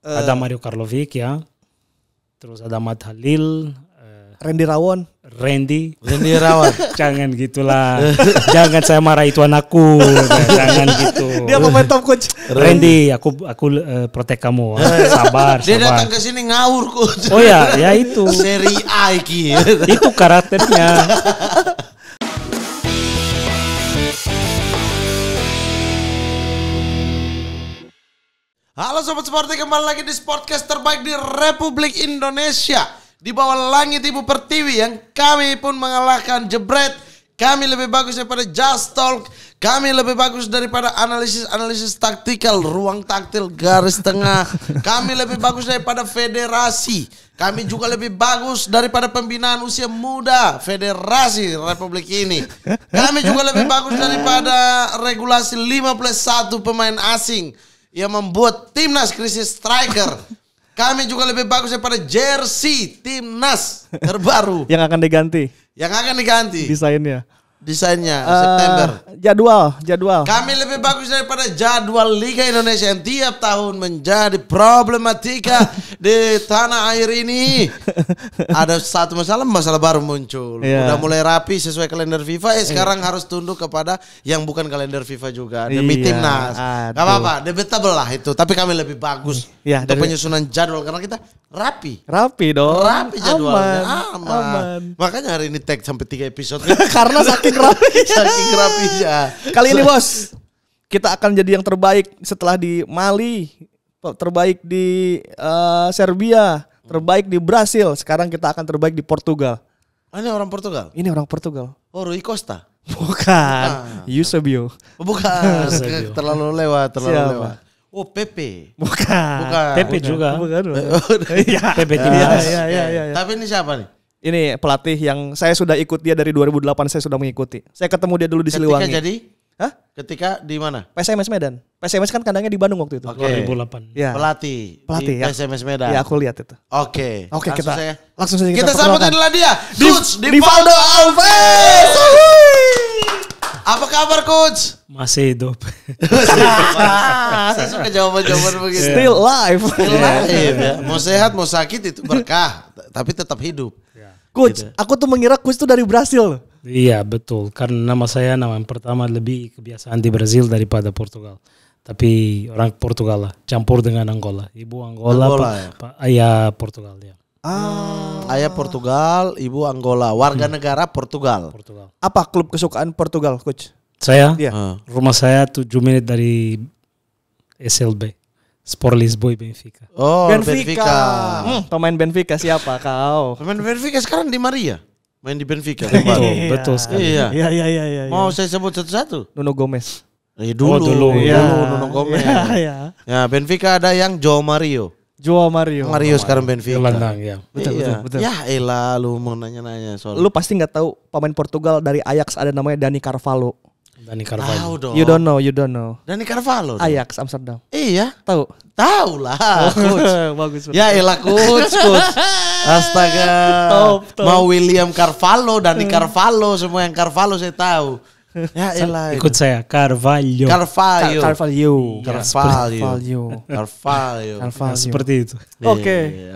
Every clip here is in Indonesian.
Ada Mario Karlovic ya. Terus ada Matt Halil, Randy Rawon. Randy Irawan. Jangan gitulah. Jangan saya marah, itu anakku. Jangan gitu. Dia pemain top coach. Randy, aku protek kamu. Sabar, Dia sabar. datang ke sini ngawur coach. Oh ya itu. Seri A iki. Itu karakternya. Halo Sobat Sporty, kembali lagi di Sportcast terbaik di Republik Indonesia. Di bawah langit Ibu Pertiwi yang kami pun mengalahkan jebret. Kami lebih bagus daripada Just Talk. Kami lebih bagus daripada analisis taktikal, ruang taktil, garis tengah. Kami lebih bagus daripada federasi. Kami juga lebih bagus daripada pembinaan usia muda federasi Republik ini. Kami juga lebih bagus daripada regulasi 5+1 pemain asing yang membuat timnas krisis striker. Kami juga lebih bagus daripada jersey timnas terbaru Yang akan diganti desainnya September. Jadwal. Kami lebih bagus daripada jadwal Liga Indonesia yang tiap tahun menjadi problematika di tanah air ini. Ada satu masalah baru muncul. Udah mulai rapi sesuai kalender FIFA. Sekarang harus tunduk kepada yang bukan kalender FIFA juga demi timnas. Gak apa-apa, debatable lah itu. Tapi kami lebih bagus untuk penyusunan jadwal karena kita rapi dong. Rapi jadwalnya, aman. Makanya hari ini tag sampai 3 episode. Karena saking rapinya. Kali ini bos, kita akan jadi yang terbaik setelah di Mali, terbaik di Serbia, terbaik di Brasil. Sekarang kita akan terbaik di Portugal. Ini orang Portugal? Ini orang Portugal. Oh, Rui Costa? Bukan. Eusebio. Bukan. Terlalu lewat. Oh, Pepe. Bukan. Pepe juga. Bukan. Iya. Pepe timnas. Iya. Tapi ini siapa nih? Ini pelatih yang saya sudah ikut dia dari 2008, saya sudah mengikuti. Saya ketemu dia dulu di Siliwangi. Ketika jadi? Hah? Ketika di mana? PSMS Medan. PSMS kan kandangnya di Bandung waktu itu. Oke. 2008. Ya. Pelatih ya. SMS Medan. Ya, aku lihat itu. Oke, Langsung saja kita sambutlah dia. Coach Divaldo Alves. Apa kabar Coach? Masih hidup. Saya suka jawaban-jawaban begitu. Still live. Ya. Mau sehat mau sakit itu berkah, tapi tetap hidup. Coach, aku tuh mengira coach itu dari Brasil. Iya betul, karena nama yang pertama lebih kebiasaan di Brazil daripada Portugal. Tapi orang Portugal lah, campur dengan Angola. Ibu Angola, ayah Portugal ya. Ayah Portugal, ibu Angola, warga negara Portugal. Apa klub kesukaan Portugal, Coach? Saya, Iya. rumah saya 7 menit dari SLB, Sport Lisboa Benfica. Oh, Benfica. Pemain Benfica siapa kau? Pemain Benfica sekarang di Maria. Main di Benfica. Betul sekali. Iya. Iya. Mau saya sebut satu-satu? Nuno Gomes. Dulu Nuno Gomes. Iya. Ya, Benfica ada yang Joao Mario. Mario sekarang Benfica. Gelandang ya. Betul. Ya elah lu mau nanya-nanya soal. Lu pasti nggak tahu pemain Portugal dari Ajax ada namanya Dani Carvalho. Dani Carvalho. Tahu dong. You don't know. Dani Carvalho. Ajax Amsterdam. Iya. Tahu lah, Coach. Bagus. Ya elah coach. Astaga. Top. Mau William Carvalho, Dani Carvalho, semua yang Carvalho saya tahu. Ya elah. Ikut saya, Carvalho. Seperti itu. Oke.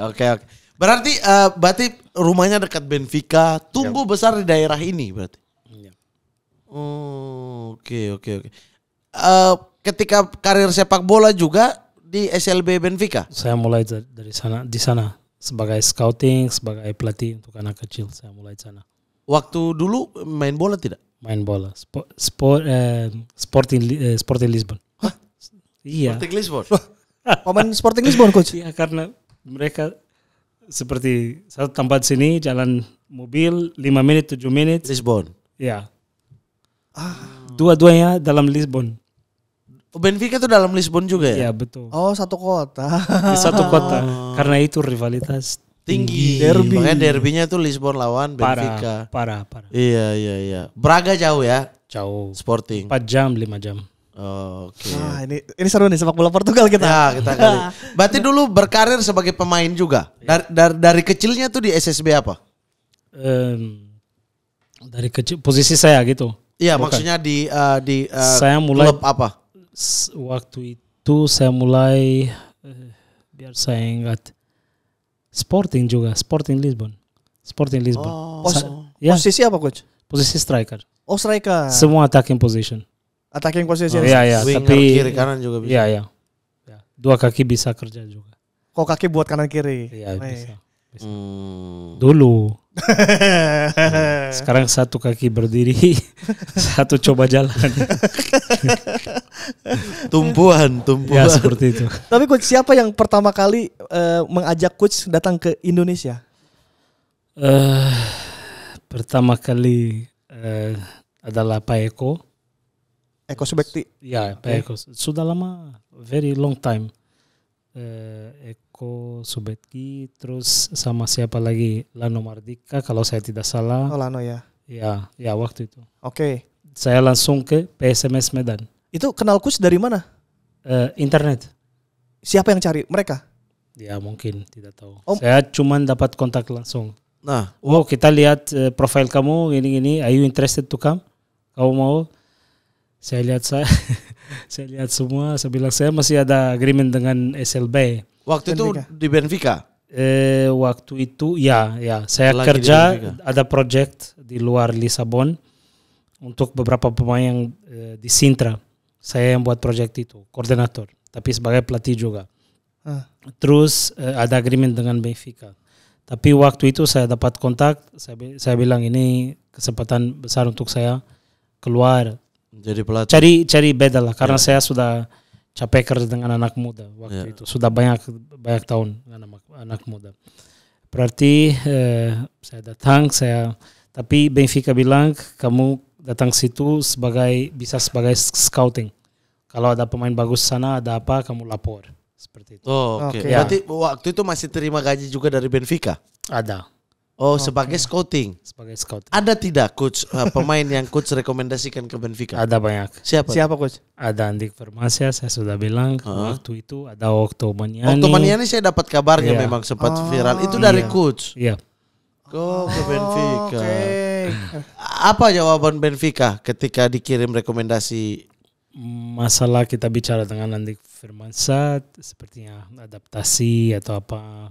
Berarti rumahnya dekat Benfica, tumbuh besar di daerah ini berarti. Oh, oke. Ketika karir sepak bola juga di SLB Benfica. Saya mulai dari di sana sebagai scouting, sebagai pelatih untuk anak kecil. Saya mulai di sana. Waktu dulu main bola tidak? Main bola. Sporting Lisbon. Hah? Iya. Sporting Lisbon. Pemain Sporting Lisbon, Coach. Iya, karena mereka seperti satu tempat sini jalan mobil 5 menit 7 menit. Lisbon. Ya. Dua-duanya dalam Lisbon. Benfica itu dalam Lisbon juga ya? Iya betul. Oh, satu kota. Di satu kota. Karena itu rivalitas tinggi. Derby. Makanya derbynya itu Lisbon lawan Benfica. Parah. Iya. Braga jauh ya? Jauh. Sporting. 4 jam, 5 jam. Oke. Ini seru nih sepak bola Portugal kita. Ya, kita kali. Berarti dulu berkarir sebagai pemain juga. Dari kecilnya tuh di SSB apa? Dari kecil posisi saya gitu. Iya, maksudnya di saya mulai klub apa? Waktu itu saya mulai biar saya ingat. Sporting juga, Sporting Lisbon. Ya, Posisi apa coach? posisi striker. Oh striker. Semua attacking position. Attacking position. Iya, Winger, tapi kiri kanan juga bisa. Iya. Dua kaki bisa kerja juga. Kok kaki buat kanan kiri? Iya, Oh, bisa. Dulu. Sekarang satu kaki berdiri, satu coba jalan. Tumpuan. Ya seperti itu. Tapi coach siapa yang pertama kali mengajak coach datang ke Indonesia? Pertama kali adalah Pak Eko. Eko Subekti. Ya, Pak Eko. Sudah lama, very long time. Eko Subekti, terus sama siapa lagi? Lano Mardika kalau saya tidak salah. Oh Lano ya. Ya waktu itu. Oke. Saya langsung ke PSMS Medan. Itu kenal coach dari mana? Internet. Siapa yang cari? Mereka? Ya mungkin tidak tahu. Oh. Saya cuma dapat kontak langsung. Nah, Oh kita lihat profil kamu gini. Are you interested to come? Kamu mau? Saya lihat saya lihat semua. Saya bilang saya masih ada agreement dengan SLB. waktu itu di Benfica. Waktu itu ya saya Lagi kerja di Benfica. ada project di luar Lisabon untuk beberapa pemain yang di Sintra. Saya yang buat project itu, koordinator, tapi sebagai pelatih juga. Terus ada agreement dengan Benfica. Tapi waktu itu saya dapat kontak, saya bilang ini kesempatan besar untuk saya keluar. Jadi pelatih. Cari beda lah karena saya sudah capek kerja dengan anak muda waktu itu. Sudah banyak tahun dengan anak muda. Berarti saya datang, tapi Benfica bilang kamu datang situ bisa sebagai scouting. Kalau ada pemain bagus sana, ada apa kamu lapor. Seperti itu. Oh, oke. Oke. Berarti waktu itu masih terima gaji juga dari Benfica. Ada Oh, sebagai scouting. sebagai scouting. Ada tidak coach pemain yang coach rekomendasikan ke Benfica? Ada banyak. Siapa coach? Ada Andik Firmansyah, saya sudah bilang waktu itu. Ada Okto Maniani. Waktu Maniani saya dapat kabarnya Iya. memang sempat viral. Itu dari coach. Iya. Go ke Benfica. Oke. Apa jawaban Benfica ketika dikirim rekomendasi? Masalah kita bicara dengan Andik Firmansyah sepertinya adaptasi atau apa.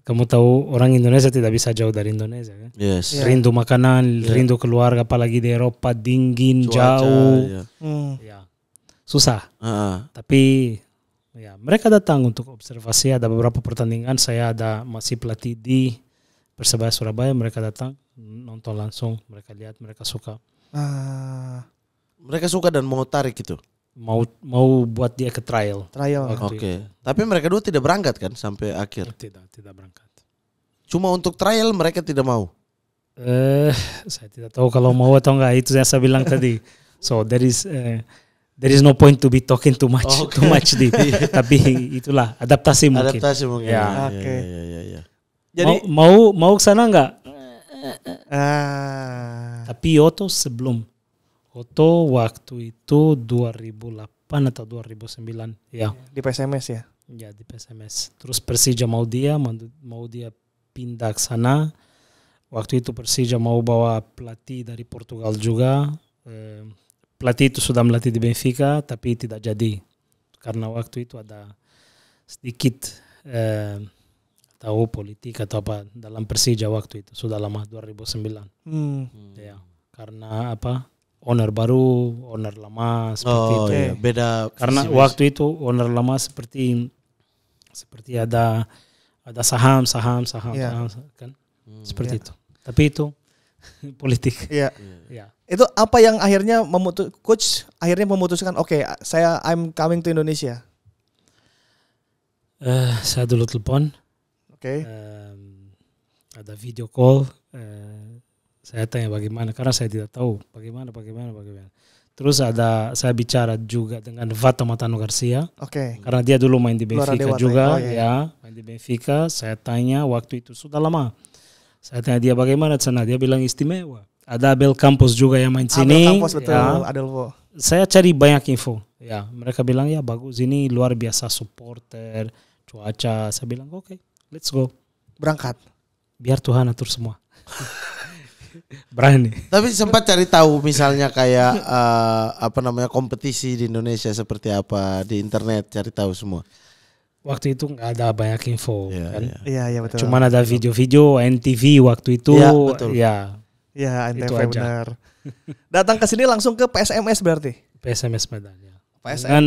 Kamu tahu orang Indonesia tidak bisa jauh dari Indonesia kan? Yes. Rindu makanan, rindu keluarga, apalagi di Eropa dingin, Cuaca, jauh. ya. Ya. Susah. Ah, Tapi ya mereka datang untuk observasi. Ada beberapa pertandingan saya masih pelatih di Persebaya Surabaya. Mereka datang nonton langsung. Mereka lihat, mereka suka. mereka suka dan mau tarik gitu. Mau buat dia ke trial. Oke. Tapi mereka dua tidak berangkat kan sampai akhir. Tidak berangkat. Cuma untuk trial mereka tidak mau. Saya tidak tahu kalau mau atau enggak. Itu yang saya bilang tadi. So there is no point to be talking too much deep. Tapi itulah adaptasi mungkin. Adaptasi mungkin. Ya. Oke. Ya. Jadi mau ke sana enggak? Tapi Otto sebelum. Otto waktu itu 2008 atau 2009. Ya. di PSMS ya. Ya di PSMS. Terus Persija mau dia pindah ke sana. Waktu itu Persija mau bawa pelatih dari Portugal juga. Pelatih itu sudah melatih di Benfica tapi tidak jadi. Karena waktu itu ada sedikit tahu politik atau apa dalam Persija waktu itu. Sudah lama 2009. Ya, karena apa? Owner baru, owner lama seperti itu. Iya. Beda. Karena waktu itu owner lama seperti ada saham kan. Seperti itu. Tapi itu politik. Iya. Ya. Itu apa yang akhirnya coach akhirnya memutuskan I'm coming to Indonesia. Saya dulu telepon. Oke. Ada video call. Saya tanya bagaimana karena saya tidak tahu bagaimana. Terus saya bicara juga dengan Vato Matano Garcia. Oke. Karena dia dulu main di Benfica juga, ya. main di Benfica. Saya tanya waktu itu sudah lama. Saya tanya dia bagaimana di sana, dia bilang istimewa. Ada Abel Campos juga yang main sini. Abel Campos betul, ya. Adelvo. Saya cari banyak info. Ya, mereka bilang ya bagus ini luar biasa supporter, cuaca. Saya bilang oke, let's go. Berangkat. Biar Tuhan atur semua. Berani. Tapi sempat cari tahu misalnya kayak kompetisi di Indonesia seperti apa di internet, cari tahu semua. waktu itu nggak ada banyak info kan. Iya betul. Cuman ada video-video NTV waktu itu. Iya, betul. Ya, Iya, itu NTV aja. benar. Datang ke sini langsung ke PSMS berarti. PSMS Medan ya. PSM. Dengan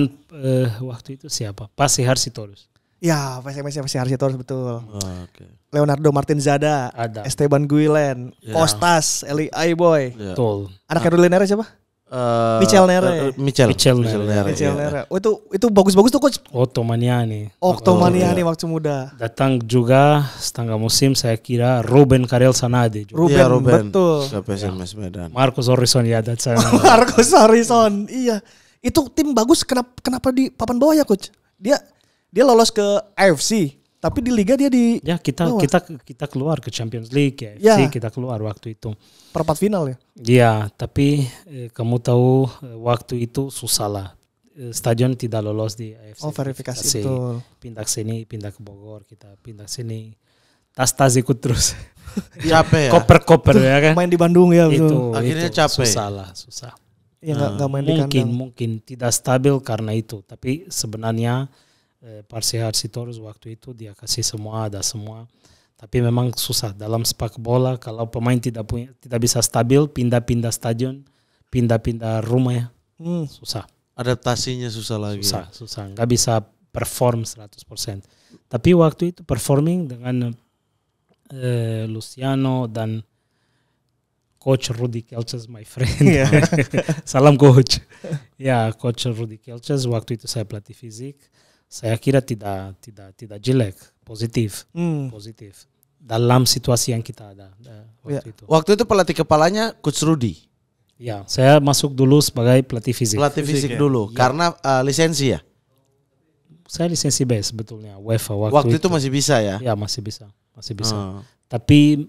waktu itu siapa? Pasi Harsitorus. Ya, PSMS Pasi Harsitorus betul. Oke. Leonardo Martin Zada, Ada. Esteban Guilen, Ya. Kostas, Eli Aiboy. Ya. Betul. Anak Heruli Nere siapa? Eh, Michel Nere. Michel Nere. Nere. Michel iya. Nere. Oh, itu bagus-bagus tuh coach. Ottomaniani. Oktomaniani waktu muda. Datang juga setengah musim saya kira Ruben Karel Sanade juga. Ruben, Iya, Ruben. betul. Ke PSMS Medan. Marcus Orison ya ada saya. Marcus Harrison. Iya. Itu tim bagus kenapa di papan bawah ya coach? Dia lolos ke AFC, tapi di liga dia di Ya kita keluar ke Champions League ya. Ya. Kita keluar waktu itu. perempat final ya. Ya, tapi kamu tahu waktu itu susah lah. Stadion tidak lolos di AFC. Oh, verifikasi betul. Pindah ke sini, pindah ke Bogor, kita pindah ke sini. Tas ikut terus. Capek ya. Koper ya kan. Main di Bandung ya betul. Itu Akhirnya itu capek. Susah. Ya nggak main di kandang. Mungkin tidak stabil karena itu. Tapi sebenarnya Pasi Harsitorus waktu itu dia kasih semua, ada semua. Tapi memang susah dalam sepak bola kalau pemain tidak bisa stabil, pindah-pindah stadion, pindah-pindah rumah ya. Susah. Adaptasinya susah lagi. Susah. Nggak bisa perform 100%. Tapi waktu itu performing dengan Luciano dan Coach Rudy Kelces, my friend. Salam coach. Ya, Coach Rudy Kelces waktu itu saya pelatih fisik. Saya kira tidak jelek, positif. Dalam situasi yang kita ada waktu itu. Waktu itu pelatih kepalanya Coach Rudy. Ya, saya masuk dulu sebagai pelatih fisik. Pelatih fisik dulu karena lisensi ya. Saya lisensi B sebetulnya UEFA Waktu itu masih bisa ya. Ya, masih bisa. Tapi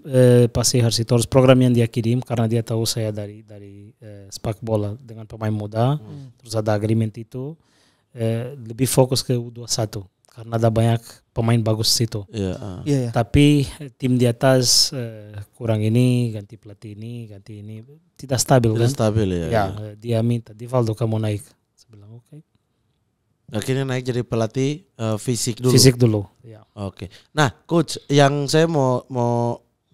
Pasi Harsitorus program yang dia kirim karena dia tahu saya dari sepak bola dengan pemain muda, terus ada agreement itu lebih fokus ke U21 karena ada banyak pemain bagus situ. Iya. Tapi tim di atas kurang ini, ganti pelatih ini, ganti ini, tidak stabil Tidak kan? stabil ya. Ya, dia minta Divaldo kamu naik. Saya bilang oke. Akhirnya naik jadi pelatih fisik dulu. Fisik dulu. Ya. Oke. Nah, coach, yang saya mau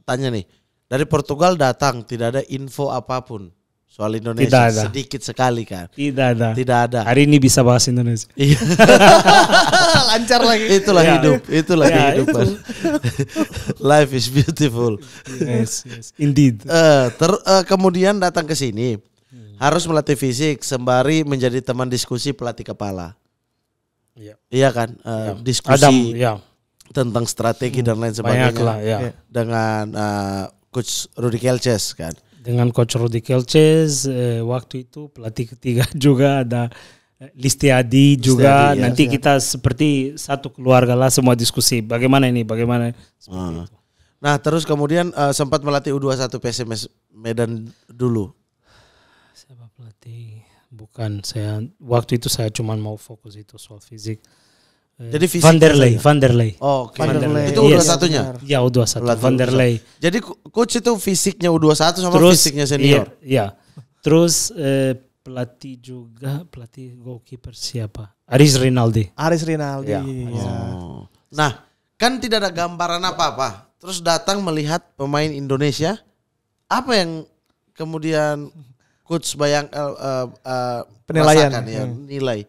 tanya nih, dari Portugal datang tidak ada info apapun soal Indonesia. Tidak ada. Sedikit sekali kan. Tidak ada. Hari Hari ini bisa bahas Indonesia. Iya. Lancar lagi. Itulah Ya. hidup. Itulah Ya, kehidupan. Life is beautiful. Yes. Indeed. Kemudian datang ke sini harus melatih fisik sembari menjadi teman diskusi pelatih kepala. Iya kan, diskusi Adam, ya. tentang strategi dan lain sebagainya. Banyak lah, ya. Dengan Coach Rudy Kelces kan. Dengan Coach Rudy Kelces, waktu itu pelatih ketiga juga ada Listiadi juga. Listiadi, ya. Nanti kita seperti satu keluarga lah semua diskusi. Bagaimana ini, bagaimana. Seperti itu. Nah terus kemudian sempat melatih U21 PSMS Medan dulu. Siapa pelatih? Bukan, saya waktu itu saya cuma mau fokus itu soal fisik. Jadi fisik Vanderlei. Oh, oke. Vanderlei. Itu U21-nya. Ya U21 Pelatih Vanderlei. Jadi coach itu fisiknya U21 sama Terus fisiknya senior. Iya. Terus pelatih goalkeeper siapa? Aris Rinaldi. Aris Rinaldi. Ya. Oh. Nah, kan tidak ada gambaran apa-apa. Terus datang melihat pemain Indonesia, apa yang kemudian coach Penilaian. rasakan ya, nilai.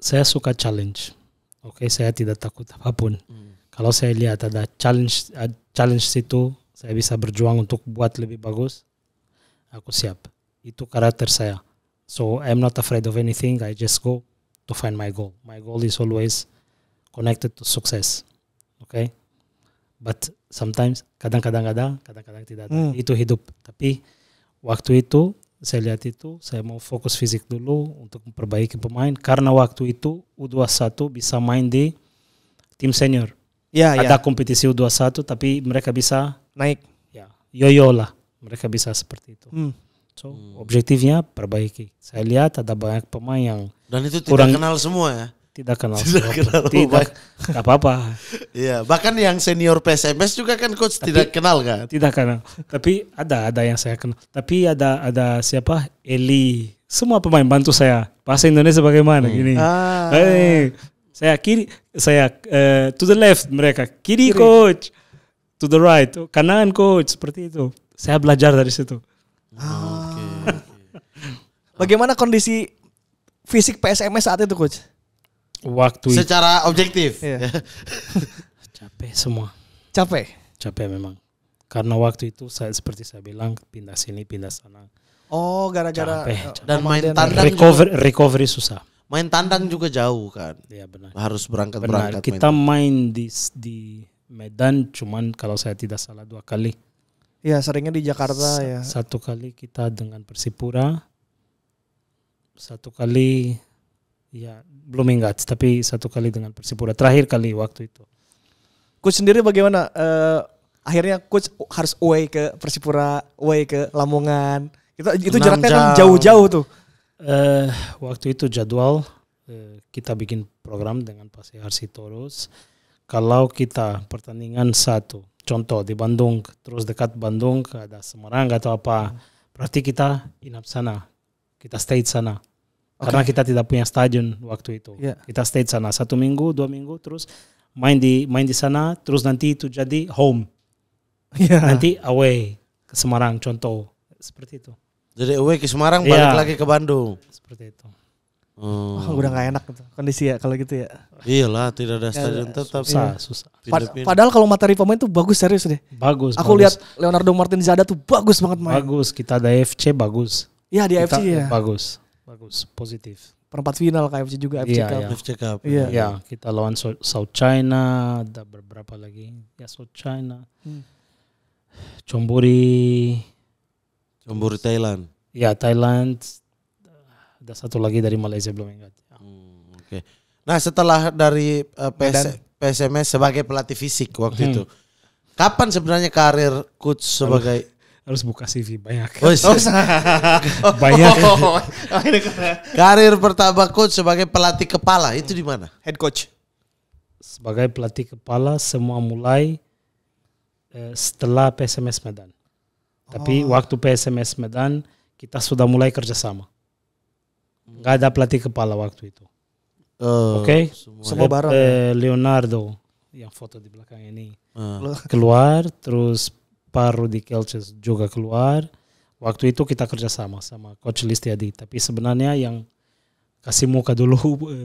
Saya suka challenge. Oke, saya tidak takut apapun. Kalau saya lihat ada challenge situ, saya bisa berjuang untuk buat lebih bagus. Aku siap. Itu karakter saya. So I'm not afraid of anything. I just go to find my goal. My goal is always connected to success. Okay? But sometimes kadang-kadang ada, kadang-kadang tidak ada. Itu hidup. Tapi waktu itu saya lihat itu, saya mau fokus fisik dulu untuk memperbaiki pemain karena waktu itu U21 bisa main di tim senior. Ada kompetisi U21 tapi mereka bisa naik. Ya, yoyo lah. Mereka bisa seperti itu. So, objektifnya perbaiki. Saya lihat ada banyak pemain yang dan itu tidak kenal semua ya. Tidak kenal. Tidak apa-apa. Iya, bahkan yang senior PSMS juga kan coach tidak kenal kan? Tidak kenal. Tapi ada yang saya kenal. Tapi ada siapa? Eli. Semua pemain bantu saya. Bahasa Indonesia bagaimana gini. Saya kiri, to the left mereka. Kiri coach. To the right, kanan coach, seperti itu. Saya belajar dari situ. Bagaimana kondisi fisik PSMS saat itu coach? Waktu itu Secara objektif. Iya. capek semua. Capek Memang. Karena waktu itu seperti saya bilang pindah sini, pindah sana. Oh, gara-gara Capek. Dan main Ramadan. tandang juga, Recovery susah. main tandang juga jauh kan. Iya benar. Harus Benar. berangkat. Kita main di Medan cuman kalau saya tidak salah 2 kali. Ya, seringnya di Jakarta ya. 1 kali kita dengan Persipura. 1 kali ya belum ingat, tapi 1 kali dengan Persipura. Terakhir kali waktu itu. Coach sendiri bagaimana? Akhirnya coach harus away ke Persipura, away ke Lamongan. Itu 6 jaraknya kan jam. jauh-jauh tuh. Waktu itu jadwal kita bikin program dengan Pasir Toros. Kalau kita pertandingan satu, contoh di Bandung, terus dekat Bandung ada Semarang atau apa, berarti kita inap sana, kita stay di sana. Karena kita tidak punya stadion waktu itu. Yeah. Kita stay di sana 1 minggu, 2 minggu, terus main di sana, terus nanti itu jadi home. Iya. Nanti away ke Semarang, contoh seperti itu. Jadi away ke Semarang, balik lagi ke Bandung. Seperti itu. Udah gak enak gitu kondisi ya kalau gitu ya. Iyalah, tidak ada stadion tetap. Susah. Pindah-pindah. Padahal kalau materi pemain tuh bagus serius deh. Bagus. Aku lihat Leonardo Martin Zada tuh bagus banget main. Bagus, kita ada FC bagus. Iya di Kita, AFC ya. Bagus, positif. Perempat final KFC juga AFC Iya, Cup. iya. FC Cup. Iya. Ya, kita lawan South China, ada beberapa lagi. Ya South China. Chonburi, Thailand. ya Thailand. Ada 1 lagi dari Malaysia belum ingat. Ya. Oke. Nah, setelah dari PSMS sebagai pelatih fisik waktu itu, kapan sebenarnya karir coach sebagai Harus buka CV banyak. Banyak. karir pertama coach sebagai pelatih kepala itu di mana? Head coach. Sebagai pelatih kepala semua mulai setelah PSMS Medan. Tapi waktu PSMS Medan kita sudah mulai kerjasama. Nggak ada pelatih kepala waktu itu. Oke. Semua bareng. Leonardo yang foto di belakang ini keluar, terus Pak Rudi Kelces juga keluar. Waktu itu kita kerjasama sama Coach Listiadi. Tapi sebenarnya yang kasih muka dulu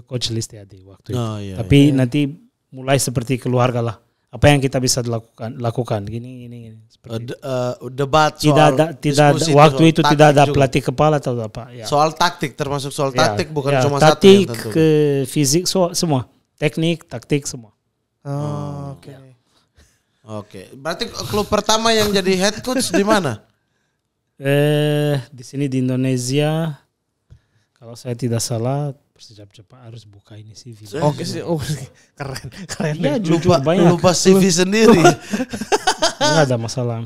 Coach Listiadi waktu itu. Iya, Tapi nanti mulai seperti keluarga lah. Apa yang kita bisa lakukan gini seperti debat tidak soal ada waktu itu tidak ada pelatih kepala atau apa ya. Soal taktik, termasuk soal taktik, bukan ya, cuma satu taktik, yang tentu. ke fisik semua, teknik, taktik semua. Oke. Oke, berarti klub pertama yang jadi head coach di mana? Di sini di Indonesia, kalau saya tidak salah Persijap Jepang harus buka ini CV. Oke sih. Oh, keren. Ya, jujur banyak. Lupa CV sendiri. Nggak ada masalah.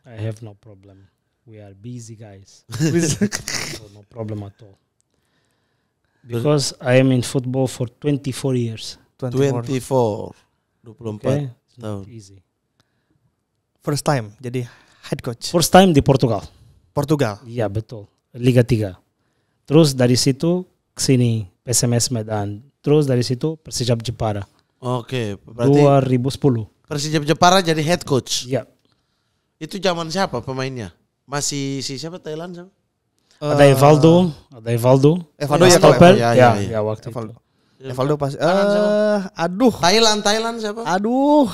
I have no problem. We are busy guys. So no problem at all. Because I am in football for 24 years. 24 Okay? tahun. Easy. First time jadi head coach. First time di Portugal. Portugal. Iya betul. Liga 3. Terus dari situ ke sini PSMS Medan. Terus dari situ Persijap Jepara. Oke, berarti 2010. Persijap Jepara jadi head coach. Iya. Itu zaman siapa pemainnya? Masih si siapa Thailand siapa? Ada Evaldo Evaldo ya, ya, stopper. ya. Ya, waktu Evaldo. itu. Evaldo pas. Aduh. Thailand siapa? Aduh.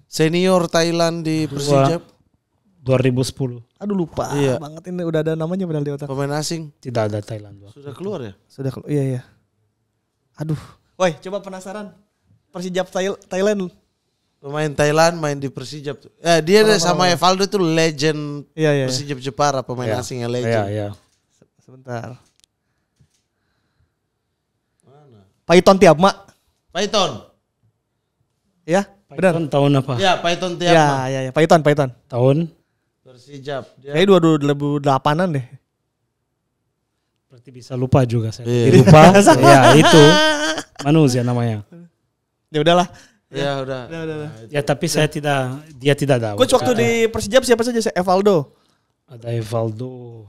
Senior Thailand di Persijap. 2010. Aduh lupa Iya. banget ini udah ada namanya padahal di otak. Pemain asing Tidak ada Thailand. sudah keluar ya? Sudah iya. Aduh. Woi, coba penasaran. Persijap Thailand. Pemain Thailand main di Persijap. Dia sama Evaldo itu legend Iya. Persijap Jepara, pemain Iya. asing yang legend. Iya. Sebentar. Python Tiapma. Python. Ya, benar. Python tahun apa? Ya, Python Tiapma. Ya. Python. Tahun Persijap. Dia Kayak 2008-an deh. berarti bisa lupa juga saya. Iya. Lupa. Ya, itu manusia namanya. Ya udahlah. Ya udah. Ya tapi dia tidak ada. Coach waktu di Persijap siapa saja? Evaldo. Ada Evaldo.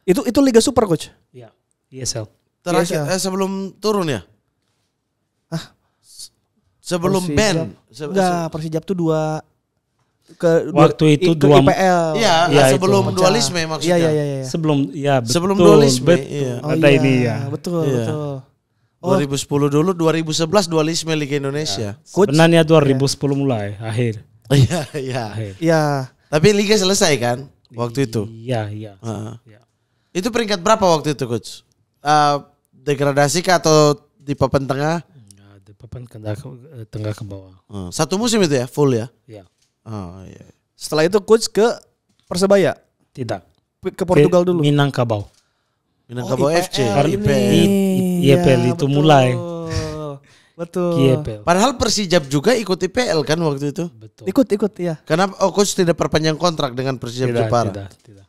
Itu Liga Super coach. Ya, ESL. Terakhir Biasa. sebelum turun ya? Sebelum Persijap. ban. Enggak, Persijap tuh Waktu itu ke dua- IPL. Iya, Iya, sebelum itu. dualisme Iya, maksudnya. iya, iya, iya. Sebelum betul, dualisme, betul. iya. Ada ini ya. Betul, Iya. betul. 2010 dulu, 2011 dualisme Liga Indonesia. Coach, Sebenarnya 2010 mulai akhir. Iya, iya. iya. Tapi liga selesai kan waktu itu. Iya, iya. Heeh. Iya. Itu peringkat berapa waktu itu, Coach? Degradasi kah atau di papan tengah? Nah, di papan tengah ke bawah. Satu musim itu ya, full ya? Iya. Oh, iya. Setelah itu coach ke Persebaya, Tidak. ke Portugal dulu. Minangkabau. Minangkabau IPL FC. ini. IPL Iya, itu betul. mulai. Betul. IPL. Padahal Persijap juga ikut IPL kan waktu itu. Betul. Ikut ya. Kenapa Coach tidak perpanjang kontrak dengan Persijap Jepara? Tidak.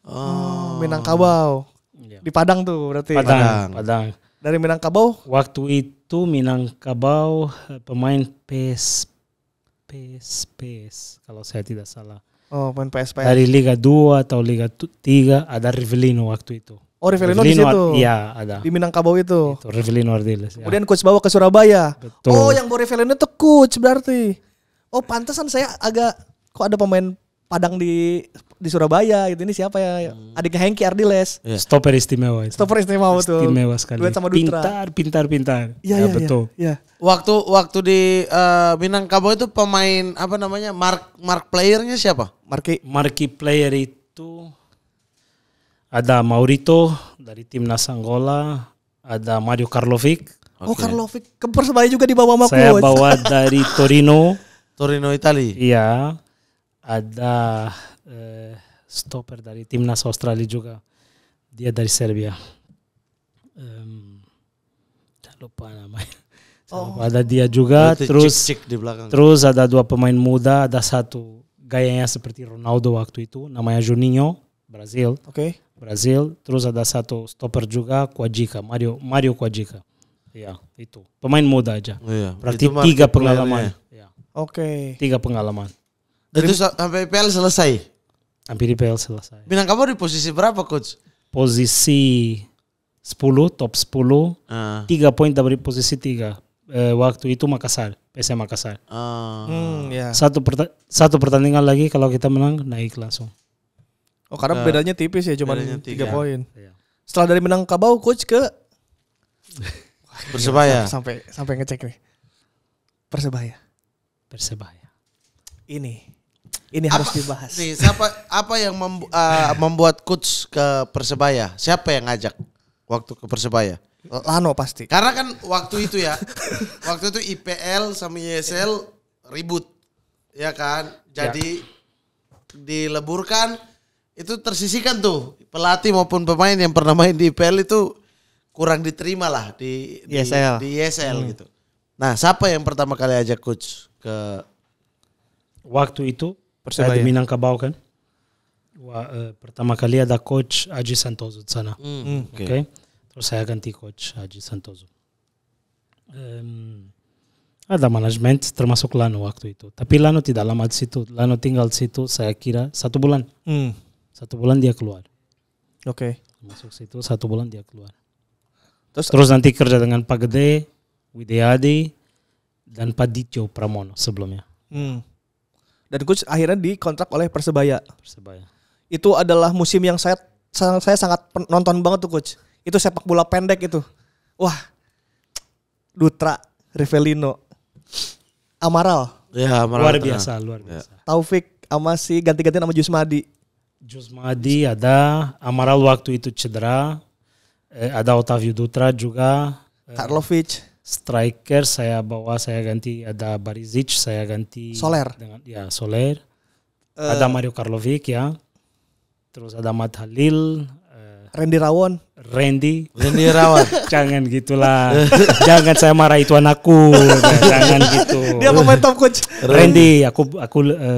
Oh. Minangkabau. Iya. Di Padang tuh berarti. Padang. Dari Minangkabau Waktu itu Minangkabau pemain PES kalau saya tidak salah. oh main PSPS. Dari Liga 2 atau Liga 3 ada Rivelino waktu itu. Oh, Rivelino di situ. Iya, ada. Di Minangkabau itu. Itu Rivelino Ardiles. Ya. Kemudian coach bawa ke Surabaya. Betul. Oh, yang bawa Rivelino itu coach berarti. Oh, pantesan saya agak kok ada pemain Padang di Surabaya gitu. Ini siapa ya? Adiknya Hengki Ardiles. Iya. Stopper istimewa itu. Stopper istimewa betul. Istimewa sekali. Duet sama Dutra. Pintar. Iya, Ya, iya, betul. Iya. Waktu di Minangkabau itu pemain apa namanya? Mark playernya siapa? Marquee player itu ada Maurito dari timnas Angola, ada Mario Karlovic. Oh, Karlovic ke Persebaya juga dibawa sama Saya coach. bawa dari Torino. Torino Italia. Iya. Ada stopper dari timnas Australia juga. Dia dari Serbia. Tak lupa namanya. Ada dia juga. Berarti Terus cik di belakang. Terus ada dua pemain muda, ada satu gayanya seperti Ronaldo waktu itu, namanya Juninho, Brazil. Oke. Brazil. Terus ada satu stopper juga, Quajica, Mario Quajica. Ya, itu. Pemain muda aja. Oh, iya. Berarti Itu market 3 pengalaman. playernya. Ya, Oke. 3 pengalaman. Itu sampai IPL selesai. Hampir IPL selesai. Minangkabau di posisi berapa, Coach? Posisi 10, top 10. 3 poin dari posisi 3. Waktu itu Makassar, PSM Makassar. Ya. Satu pertandingan lagi kalau kita menang naik langsung. Oh, karena bedanya tipis ya, cuma bedanya 3 3. poin. Iya. Setelah dari Minangkabau coach ke Persebaya. sampai ngecek nih. Persebaya. Ini harus dibahas. Nih, apa yang membuat coach ke Persebaya? Siapa yang ngajak waktu ke Persebaya? Lano pasti. Karena kan waktu itu ya, waktu itu IPL sama ISL ribut, ya kan? Jadi dileburkan, itu tersisihkan tuh pelatih maupun pemain yang pernah main di IPL itu kurang diterima lah di ISL gitu. Nah, siapa yang pertama kali ajak coach ke Waktu itu Persebaya. saya di Minangkabau kan. Pertama kali ada coach Aji Santoso di sana. Oke. Terus saya ganti coach Aji Santoso. Ada manajemen termasuk Lano waktu itu. Tapi Lano tidak lama di situ. Lano tinggal di situ saya kira 1 bulan. 1 bulan dia keluar. Oke. Masuk situ 1 bulan dia keluar. Terus nanti kerja dengan Pak Gede, Widyadi, dan Pak Dityo Pramono sebelumnya. Dan coach akhirnya dikontrak oleh Persebaya. Persebaya. Itu adalah musim yang saya sangat nonton banget tuh coach. Itu sepak bola pendek itu. Wah. Dutra, Rivelino, Amaral, ya, Luar biasa. Taufik sama si ganti-ganti nama Jusmadi. Jusmadi ada, Amaral waktu itu cedera. Ada Otavio Dutra juga. Karlovic, Striker saya ganti, ada Barizic saya ganti Soler. Soler. Ada Mario Karlovic ya. Terus ada Mat Halil, Randy Rawon. Randy Rawat. Jangan gitulah. Jangan saya marah, itu anakku. Jangan gitu. Dia pemain top coach. Randy, aku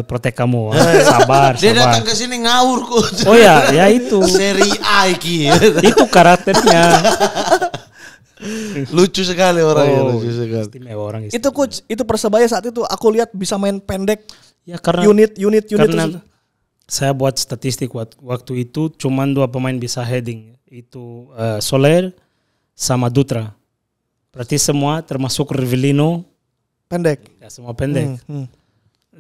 protek kamu. Sabar. Dia datang ke sini ngawur coach. Oh ya itu. Seri A iki. Itu karakternya. Lucu sekali orangnya, lucu sekali. Istimewa orang Itu coach, itu Persebaya saat itu aku lihat bisa main pendek. Ya karena Unit karena itu. saya buat statistik waktu itu cuman 2 pemain bisa heading. Itu Soler sama Dutra. Berarti semua termasuk Rivelino Pendek. Ya semua pendek.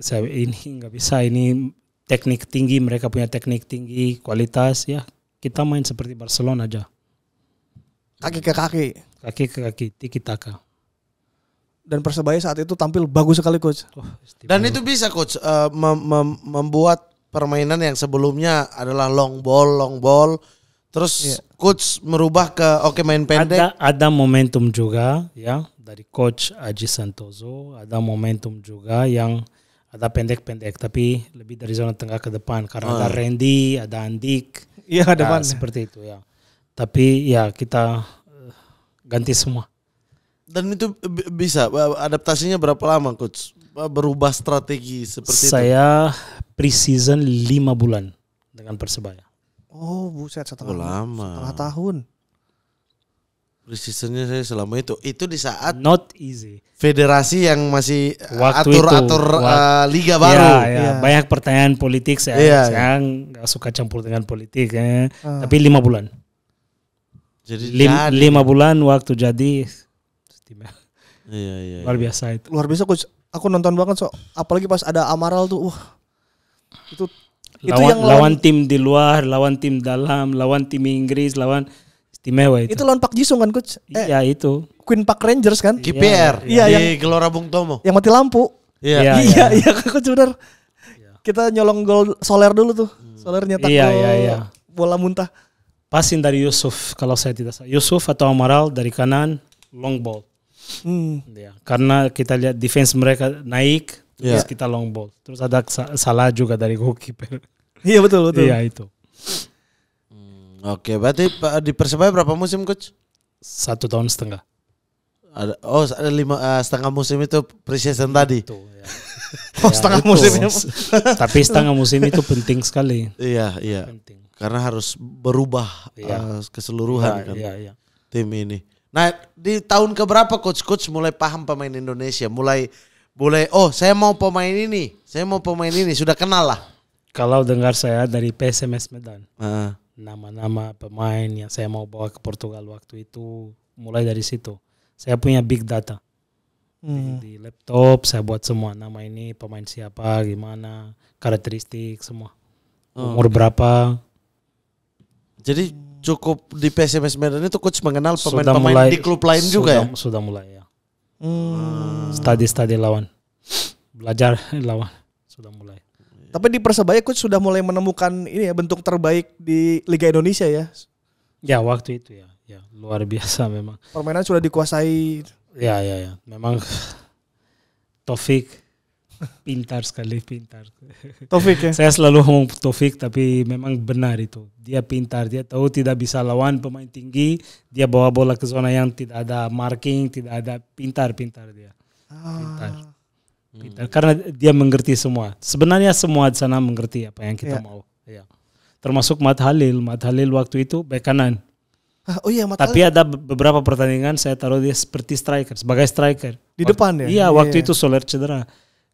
Saya ini nggak bisa, ini teknik tinggi, mereka punya teknik tinggi, kualitas ya. Kita main seperti Barcelona aja. Kaki ke kaki. Kaki ke kaki, tiki taka. Dan Persebaya saat itu tampil bagus sekali coach. Dan itu bisa coach membuat permainan yang sebelumnya adalah long ball, terus coach merubah ke main pendek. Ada momentum juga ya dari coach Aji Santoso, ada momentum juga yang ada pendek-pendek tapi lebih dari zona tengah ke depan karena ada Randy, ada Andik. Iya, depan. Seperti itu ya. Tapi ya kita ganti semua. Dan itu bisa adaptasinya berapa lama coach? Berubah strategi seperti itu. Saya pre-season 5 bulan dengan Persebaya. Oh, buset, setengah tahun. Pre-seasonnya saya selama itu. Itu di saat Not easy. federasi yang masih Waktu atur liga baru. Ya, banyak pertanyaan politik. Saya nggak suka campur dengan politik. Tapi 5 bulan. Jadi 5 bulan waktu jadi. Iya. Luar biasa itu. Luar biasa coach. Aku nonton banget apalagi pas ada Amaral tuh. Itu yang lawan tim di luar, lawan tim dalam, lawan tim Inggris, lawan istimewa itu. Itu lawan Pak Jisung kan coach? Iya itu. Queen Park Rangers kan? KPR. Iya, di Gelora Bung Tomo. Yang mati lampu. Iya. Iya coach benar. Kita nyolong gol Soler dulu tuh. Soler nyetak gol bola muntah. Passing dari Yusuf kalau saya tidak salah. Yusuf atau Amaral dari kanan long ball. Ya, karena kita lihat defense mereka naik, terus kita long ball. Terus ada salah juga dari goalkeeper. Iya betul. Iya itu. Oke, berarti di Persebaya berapa musim coach? 1 tahun setengah. Ada 5 setengah musim itu pre-season tadi. Itu, ya. Setengah musim. Tapi setengah musim itu penting sekali. Iya. Penting. Karena harus berubah keseluruhan kan tim ini. Nah, di tahun keberapa coach mulai paham pemain Indonesia, mulai saya mau pemain ini, sudah kenal lah. Kalau dengar saya dari PSMS Medan, nama-nama pemain yang saya mau bawa ke Portugal waktu itu mulai dari situ. Saya punya big data di laptop, saya buat semua nama ini pemain siapa, gimana, karakteristik semua, umur berapa. Jadi cukup di PSMS Medan itu coach mengenal pemain-pemain di klub lain juga ya? Sudah mulai ya. Study lawan. Belajar lawan. Sudah mulai. Tapi di Persebaya coach sudah mulai menemukan ini ya bentuk terbaik di Liga Indonesia ya? Ya waktu itu ya. Luar biasa memang. Permainan sudah dikuasai. Ya. Memang Taufik pintar. Taufik ya? Saya selalu ngomong Taufik tapi memang benar itu. Dia pintar, dia tahu tidak bisa lawan pemain tinggi, dia bawa bola ke zona yang tidak ada marking, tidak ada pintar dia. Pintar. Karena dia mengerti semua. Sebenarnya semua di sana mengerti apa yang kita mau. Ya. Termasuk Mat Halil waktu itu bek kanan. Tapi ada beberapa pertandingan saya taruh dia seperti striker, sebagai striker. Di depan ya? Iya, waktu itu Soler cedera.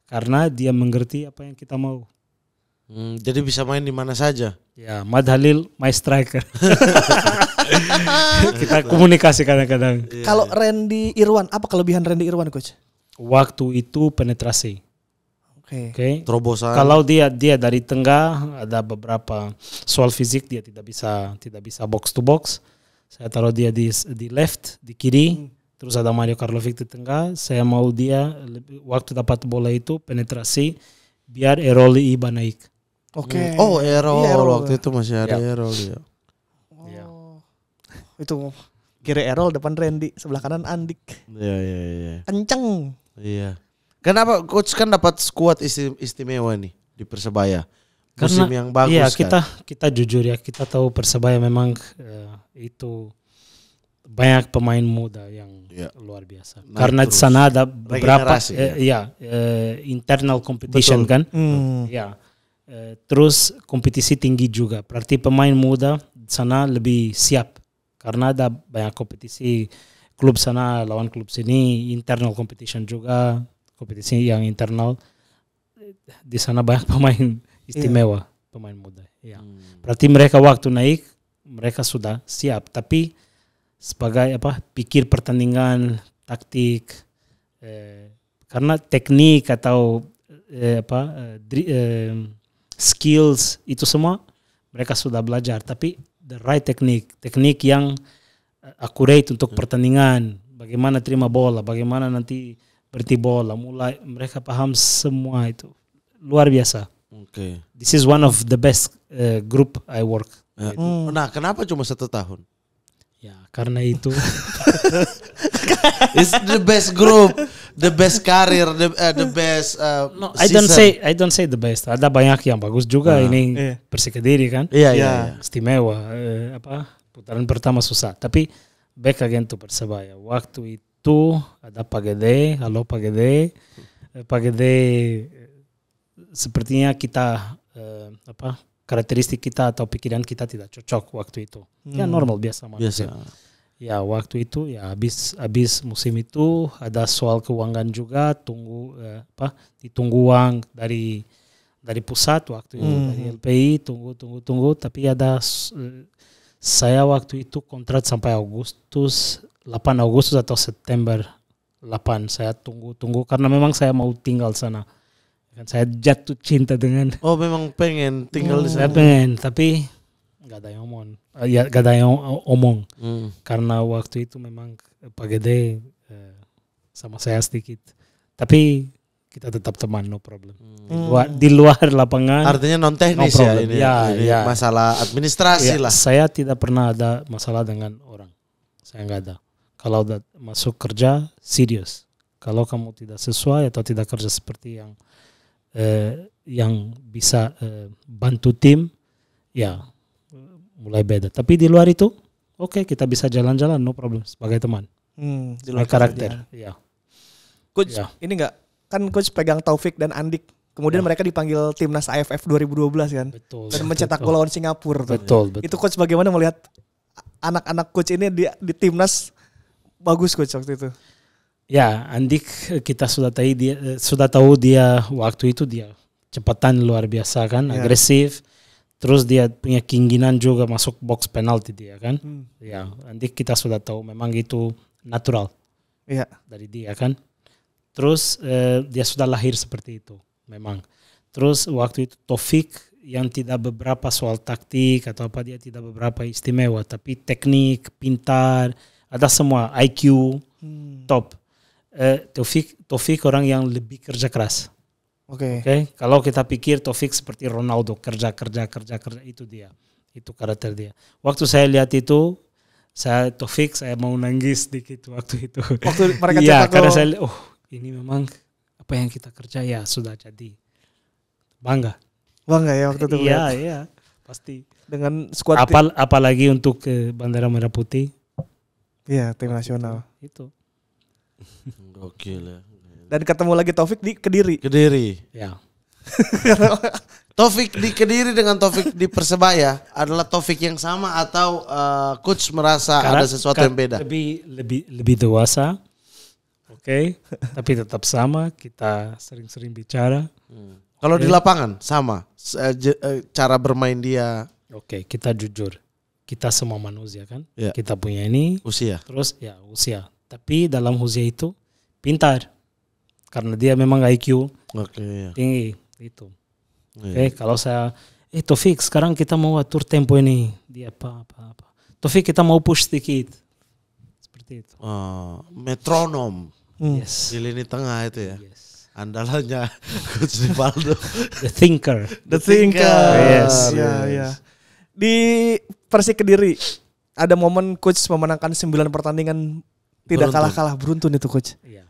Karena dia mengerti apa yang kita mau. Jadi bisa main di mana saja. Ya, Mad Halil my striker. Kita komunikasi kadang-kadang. Kalau Randy Irwan, apa kelebihan Randy Irwan coach? Waktu itu penetrasi. Oke. Terobosan. Kalau dia dari tengah ada beberapa soal fisik dia tidak bisa box to box. Saya taruh dia di left, di kiri. Terus ada Mario Karlovic di tengah. Saya mau dia waktu dapat bola itu penetrasi biar Erol Iba naik. Oke. Oh Erol waktu itu masih ada Erol ya. Itu kiri Erol, depan Randy, sebelah kanan Andik. Iya. Kenceng. Iya. Kenapa coach kan dapat skuad istimewa nih di Persebaya? Musim yang bagus. Iya, kan? kita jujur ya, kita tahu Persebaya memang itu banyak pemain muda yang luar biasa. Karena di sana ada beberapa internal competition. Betul. Kan. Ya. Terus kompetisi tinggi juga. Berarti pemain muda di sana lebih siap. Karena ada banyak kompetisi, klub sana lawan klub sini, internal competition juga, kompetisi yang internal. Di sana banyak pemain istimewa, pemain muda. Ya. Berarti mereka waktu naik, mereka sudah siap. Tapi sebagai pikir pertandingan, taktik, karena teknik atau skills itu semua mereka sudah belajar, tapi the right teknik yang accurate untuk pertandingan, bagaimana terima bola, bagaimana nanti berhenti bola, mulai mereka paham semua itu. Luar biasa. Oke. This is one of the best group I work. Ya. Nah, kenapa cuma 1 tahun? Ya, karena itu It's the best group, the best career, the best no, season. I don't say the best. Ada banyak yang bagus juga ini Persik Kediri kan. Iya. Istimewa. Putaran pertama susah. Tapi back again to Persebaya. Waktu itu ada Pak Gede, halo Pak Gede. Pak Gede sepertinya kita karakteristik kita atau pikiran kita tidak cocok waktu itu. Ya normal biasa manusia. Ya waktu itu ya habis musim itu ada soal keuangan juga, ditunggu uang dari pusat waktu itu dari LPI, tunggu tapi ada saya waktu itu kontrak sampai 8 Agustus atau September 8 saya tunggu karena memang saya mau tinggal sana. Kan saya jatuh cinta dengan. Oh, memang pengen tinggal di sana. Saya pengen, tapi nggak ada yang omong. Nggak ada yang omong. Karena waktu itu memang Pak Gede sama saya sedikit. Tapi kita tetap teman, no problem. Di luar lapangan. Artinya non teknis no ya ini. Ya. Masalah administrasi lah. Saya tidak pernah ada masalah dengan orang. Saya nggak ada. Kalau udah masuk kerja, serius. Kalau kamu tidak sesuai atau tidak kerja seperti yang bisa bantu tim, ya mulai beda. Tapi di luar itu, oke, kita bisa jalan-jalan, no problem, sebagai teman. Di luar karakter, ya. Coach, ini enggak, kan Coach pegang Taufik dan Andik. Kemudian mereka dipanggil timnas AFF 2012 kan. Betul. Dan mencetak gol lawan Singapura. Betul. Itu Coach bagaimana melihat anak-anak Coach ini di timnas bagus Coach waktu itu? Ya, Andik kita sudah tahu dia waktu itu dia cepatan luar biasa kan, agresif. Terus dia punya keinginan juga masuk box penalti dia kan. Ya, Andik kita sudah tahu memang itu natural. Iya. Dari dia kan. Terus dia sudah lahir seperti itu memang. Terus waktu itu Taufik yang tidak beberapa soal taktik atau apa, dia tidak beberapa istimewa, tapi teknik, pintar, ada semua, IQ top. Taufik orang yang lebih kerja keras. Oke. Kalau kita pikir Taufik seperti Ronaldo, kerja itu dia. Itu karakter dia. Waktu saya lihat itu, Taufik saya mau nangis dikit waktu itu. Waktu mereka cetak karena saya lihat, ini memang apa yang kita kerja ya sudah jadi. Bangga ya waktu itu. Iya, pasti. Dengan skuad apalagi untuk Bendera Merah Putih. Iya, tim nasional. Itu. Gokil ya. Dan ketemu lagi Taufik di Kediri. Ya. Taufik di Kediri dengan Taufik di Persebaya adalah Taufik yang sama atau coach merasa ada sesuatu yang beda? Lebih dewasa. Oke. Tapi tetap sama, kita sering-sering bicara. Kalau di lapangan sama cara bermain dia. Oke, kita jujur. Kita semua manusia kan. Ya. Kita punya ini usia. Terus usia. Tapi dalam usia itu pintar. Karena dia memang IQ tinggi itu. Oke, kalau saya Taufik sekarang kita mau atur tempo ini. Dia apa. Taufik kita mau push sedikit. Seperti itu. Metronom. Yes. Di lini tengah itu ya. Yes. Andalannya Coach Rivaldo. The thinker. Yes. Ya. Di Persik Kediri ada momen Coach memenangkan 9 pertandingan tidak kalah-kalah, beruntun itu Coach. Iya.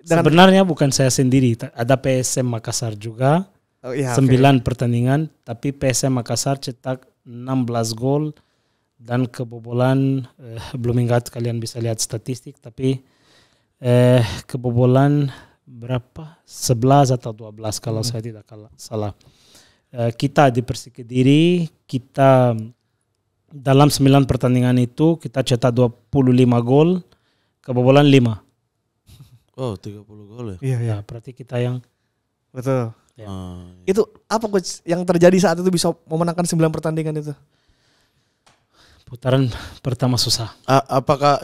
Sebenarnya bukan saya sendiri, ada PSM Makassar juga. 9 pertandingan, tapi PSM Makassar cetak 16 gol dan kebobolan belum ingat, kalian bisa lihat statistik, tapi kebobolan berapa? 11 atau 12 kalau saya tidak salah. Kita di Persik Kediri, kita dalam 9 pertandingan itu kita cetak 25 gol, kebobolan 5. Oh, 30 gol ya? Iya, berarti kita yang betul. Ya. Itu apa Coach yang terjadi saat itu bisa memenangkan 9 pertandingan itu? Putaran pertama susah. Apakah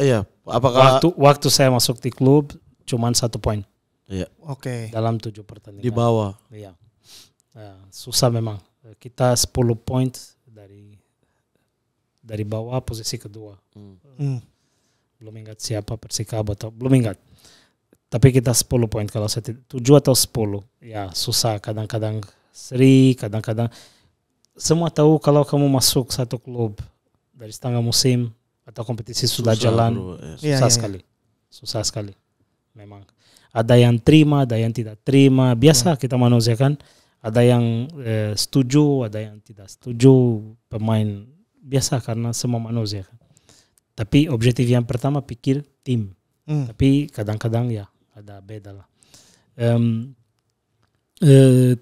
waktu saya masuk di klub cuman 1 poin. Iya. Oke. dalam 7 pertandingan. Di bawah. Iya. Susah memang. Kita 10 poin dari bawah posisi kedua. Belum ingat siapa Persikabo atau belum ingat. Tapi kita 10 poin kalau 7 atau 10. Ya susah, kadang-kadang seri, kadang-kadang semua tahu kalau kamu masuk satu klub dari setengah musim atau kompetisi sudah jalan, bro, susah sekali. Susah sekali. Memang. Ada yang terima, ada yang tidak terima. Biasa kita manusia kan. Ada yang setuju, ada yang tidak setuju. Pemain biasa karena semua manusia kan. Tapi objektif yang pertama pikir tim. Tapi kadang-kadang ya ada beda lah.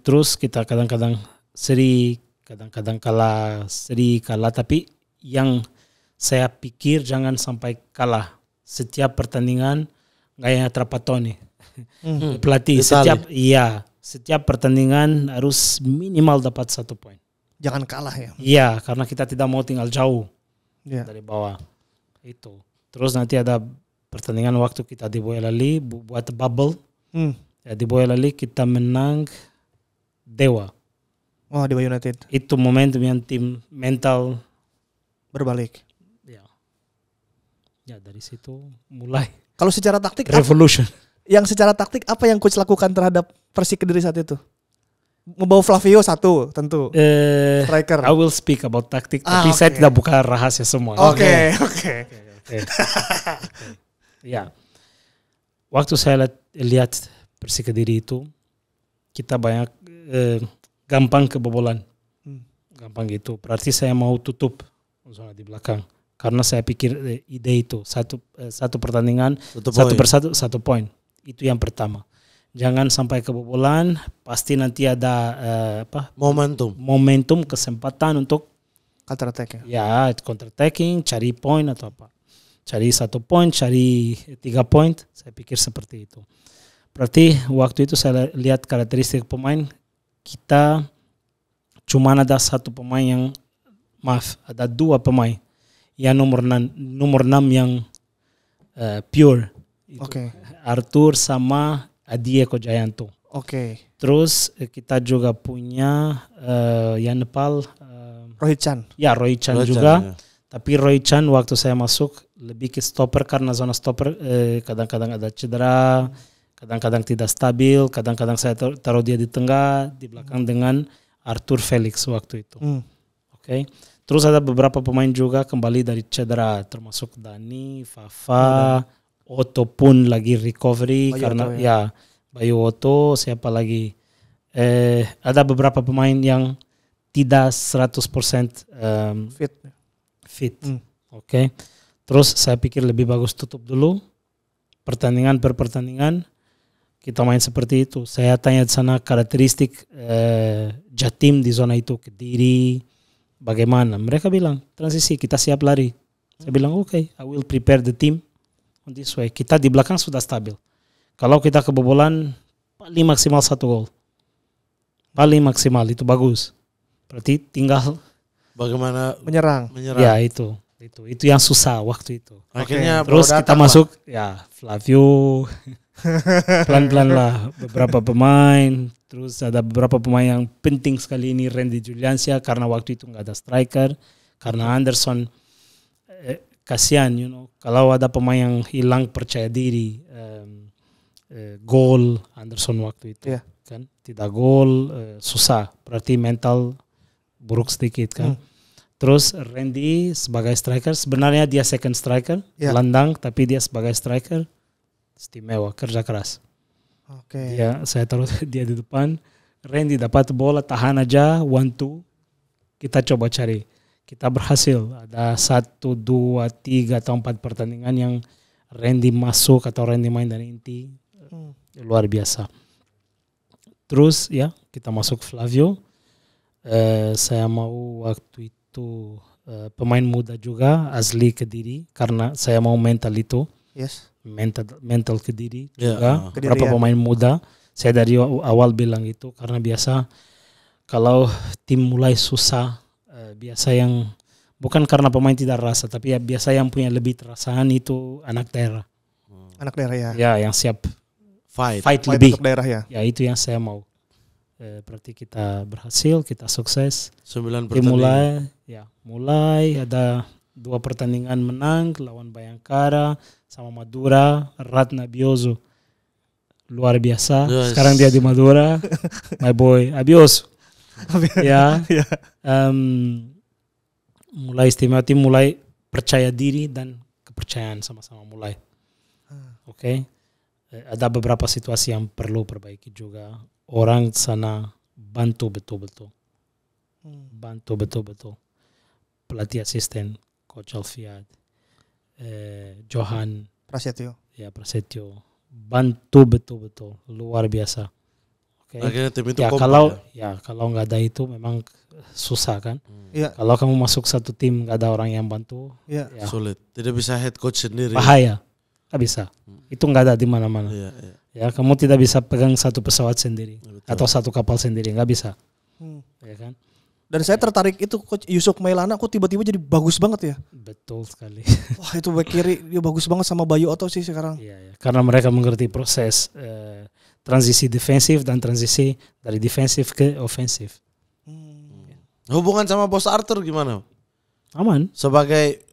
Terus kita kadang-kadang seri, kadang-kadang kalah, seri, kalah. Tapi yang saya pikir jangan sampai kalah. Setiap pertandingan gaya Trapattoni. Pelatih setiap pertandingan harus minimal dapat 1 poin. Jangan kalah ya. Iya, karena kita tidak mau tinggal jauh dari bawah. Itu. Terus nanti ada pertandingan waktu kita di Boyolali buat bubble. Ya, di Boyolali kita menang Dewa. Oh, Dewa United. Itu momentum yang tim mental Berbalik. Ya dari situ mulai Kalau secara taktik revolution. Yang secara taktik apa yang coach lakukan terhadap Persik Kediri saat itu? Membawa Flavio satu tentu. Striker. I will speak about taktik, tapi saya tidak buka rahasia semua. Oke. Ya. Waktu saya lihat Persik Kediri itu, kita banyak gampang kebobolan. Gampang gitu. Berarti saya mau tutup zona di belakang. Karena saya pikir ide itu satu pertandingan, satu poin. Itu yang pertama. Jangan sampai kebobolan, pasti nanti ada momentum kesempatan untuk counter attack. Ya, counter attacking, cari poin atau apa. Cari 1 poin, cari 3 poin, saya pikir seperti itu. Berarti waktu itu saya lihat karakteristik pemain, kita cuma ada 1 pemain yang ada 2 pemain. Yang nomor 6 yang pure. Oke. Arthur sama Adi Eko Jayanto. Oke. Terus kita juga punya yang Nepal Rohit Chan. Ya, Rohit Chan juga. Ya. Tapi Rohit Chan waktu saya masuk lebih ke stopper karena zona stopper kadang-kadang ada cedera, kadang-kadang tidak stabil, kadang-kadang saya taruh dia di tengah, di belakang dengan Arthur Felix waktu itu. Oke. Terus ada beberapa pemain juga kembali dari cedera, termasuk Dani, Fafa, Otto pun lagi recovery Bayu karena Otto, ya Bayu Otto, siapa lagi? Ada beberapa pemain yang tidak 100% fit. Oke. Terus saya pikir lebih bagus tutup dulu pertandingan per pertandingan. Kita main seperti itu. Saya tanya di sana karakteristik Jatim di zona itu, Kediri, bagaimana? Mereka bilang transisi, kita siap lari. Saya bilang okay, I will prepare the team on this way. Kita di belakang sudah stabil. Kalau kita kebobolan paling maksimal 1 gol. Paling maksimal itu bagus. Berarti tinggal bagaimana menyerang. Ya itu yang susah waktu itu. Akhirnya terus kita masuk ya Flavio. Pelan-pelan lah beberapa pemain. Terus ada beberapa pemain yang penting sekali ini, Randy Juliansyah, karena waktu itu nggak ada striker. Karena Anderson kasihan, kalau ada pemain yang hilang percaya diri, gol Anderson waktu itu, kan tidak gol, susah. Berarti mental buruk sedikit kan. Terus Randy sebagai striker, sebenarnya dia second striker, gelandang, tapi dia sebagai striker istimewa, kerja keras. Saya taruh dia di depan. Randy dapat bola, tahan aja, 1-2. Kita coba cari. Kita berhasil. Ada 1, 2, 3 atau 4 pertandingan yang Randy masuk atau Randy main dari inti. Luar biasa. Terus ya kita masuk Flavio. Saya mau waktu itu pemain muda juga, asli Kediri, karena saya mau mental itu. Mental Kediri juga. Berapa pemain muda. Saya dari awal bilang itu karena biasa kalau tim mulai susah, biasa yang bukan karena pemain tidak rasa, tapi ya biasa yang punya lebih terasaan itu anak daerah. Anak daerah ya. Ya, yang siap Fight. fight Fight lebih. untuk daerah ya. Ya itu yang saya mau. Berarti kita berhasil, kita sukses. 9 Mulai ada 2 pertandingan menang lawan Bayangkara sama Madura, Ratna Abioso. Luar biasa. Yes. Sekarang dia di Madura. My boy Abioso. Ya. Mulai istimewa, tim mulai percaya diri dan kepercayaan sama-sama mulai. Oke. Ada beberapa situasi yang perlu perbaiki juga. Orang sana bantu betul-betul. Bantu betul-betul. Pelatih asisten, Coach Alfiad, Johan, Prasetyo. Prasetyo. Bantu betul-betul. Luar biasa. Oke. Akhirnya tim itu Ya kompak. kalau nggak ada itu memang susah kan. Iya. Kalau kamu masuk satu tim nggak ada orang yang bantu, Iya. ya Sulit. Tidak bisa head coach sendiri. bahaya. Nggak bisa. Itu nggak ada di mana-mana. Iya, iya. Ya kamu tidak bisa pegang satu pesawat sendiri Betul. atau satu kapal sendiri, nggak bisa. Ya kan? Dan saya tertarik itu Coach Yusuf Mailana kok tiba-tiba jadi bagus banget ya. Betul sekali. Wah itu back kiri dia bagus banget sama Bayu Otto sih sekarang. Iya. Karena mereka mengerti proses transisi defensif dan transisi dari defensif ke ofensif. Hubungan sama Bos Arthur gimana? Aman. Sebagai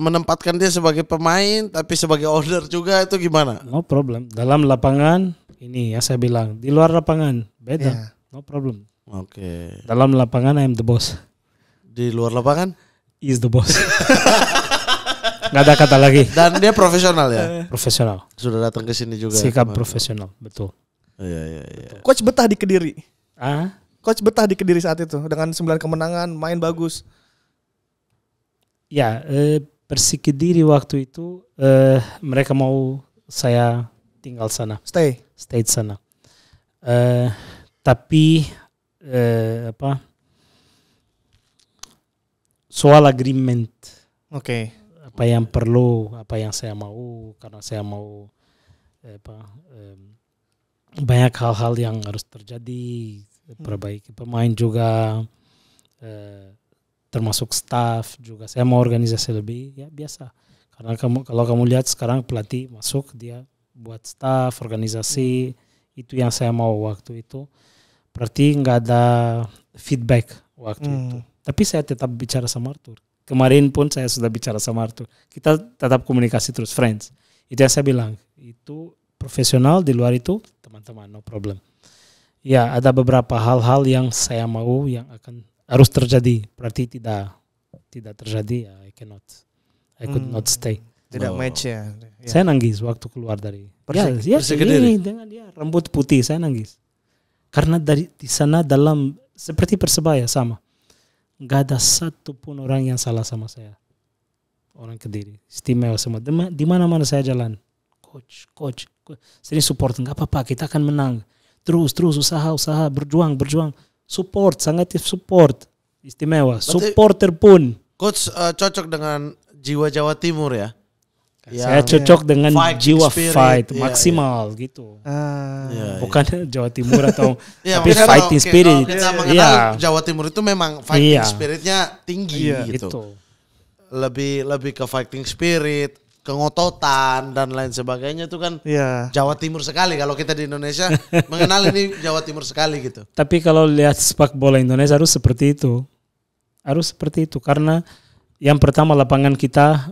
menempatkan dia sebagai pemain tapi sebagai owner juga itu gimana? No problem. Dalam lapangan ini ya saya bilang, di luar lapangan beda. Iya. No problem. Oke. Dalam lapangan I am the boss. Di luar lapangan? He is the boss. Nggak ada kata lagi. Dan dia profesional ya? Profesional. Sudah datang ke sini juga. Sikap kemarin. profesional, betul. Iya. Coach betah di Kediri. Ah, Coach betah di Kediri saat itu dengan 9 kemenangan, main bagus. ya, Persik Kediri waktu itu mereka mau saya tinggal sana, Stay. stay di sana. Tapi soal agreement, Oke. apa yang perlu, apa yang saya mau, karena saya mau banyak hal-hal yang harus terjadi, perbaiki pemain juga, termasuk staff juga. Saya mau organisasi lebih, ya biasa. Karena kalau kamu lihat sekarang pelatih masuk, dia buat staff, organisasi, itu yang saya mau waktu itu. Berarti nggak ada feedback waktu itu. Tapi saya tetap bicara sama Arthur. Kemarin pun saya sudah bicara sama Arthur. Kita tetap komunikasi terus, friends. Itu yang saya bilang, itu profesional, di luar itu teman-teman, no problem. Ya, ada beberapa hal-hal yang saya mau yang harus terjadi. Berarti tidak terjadi, ya I could not stay. Tidak match ya. Saya nangis waktu keluar dari Persik ini dengan dia rambut putih, saya nangis. Karena di sana dalam seperti Persebaya sama. Nggak ada satu pun orang yang salah sama saya. Orang Kediri, istimewa semua. Di mana-mana saya jalan. Coach. Sering support, nggak apa-apa, kita akan menang. Terus usaha, berjuang. Support, sangat support. Istimewa. Supporter pun. Coach cocok dengan jiwa Jawa Timur ya? Saya cocok dengan jiwa spirit, fight iya, maksimal gitu. Iya, Bukan Jawa Timur atau iya, tapi maksudnya fighting kalau spirit. kita mengenal Jawa Timur itu memang fighting spiritnya tinggi gitu. Gitu. Lebih ke fighting spirit, kengototan dan lain sebagainya itu kan Jawa Timur sekali. Kalau kita di Indonesia mengenal ini Jawa Timur sekali gitu. Tapi kalau lihat sepak bola Indonesia harus seperti itu. Karena yang pertama lapangan kita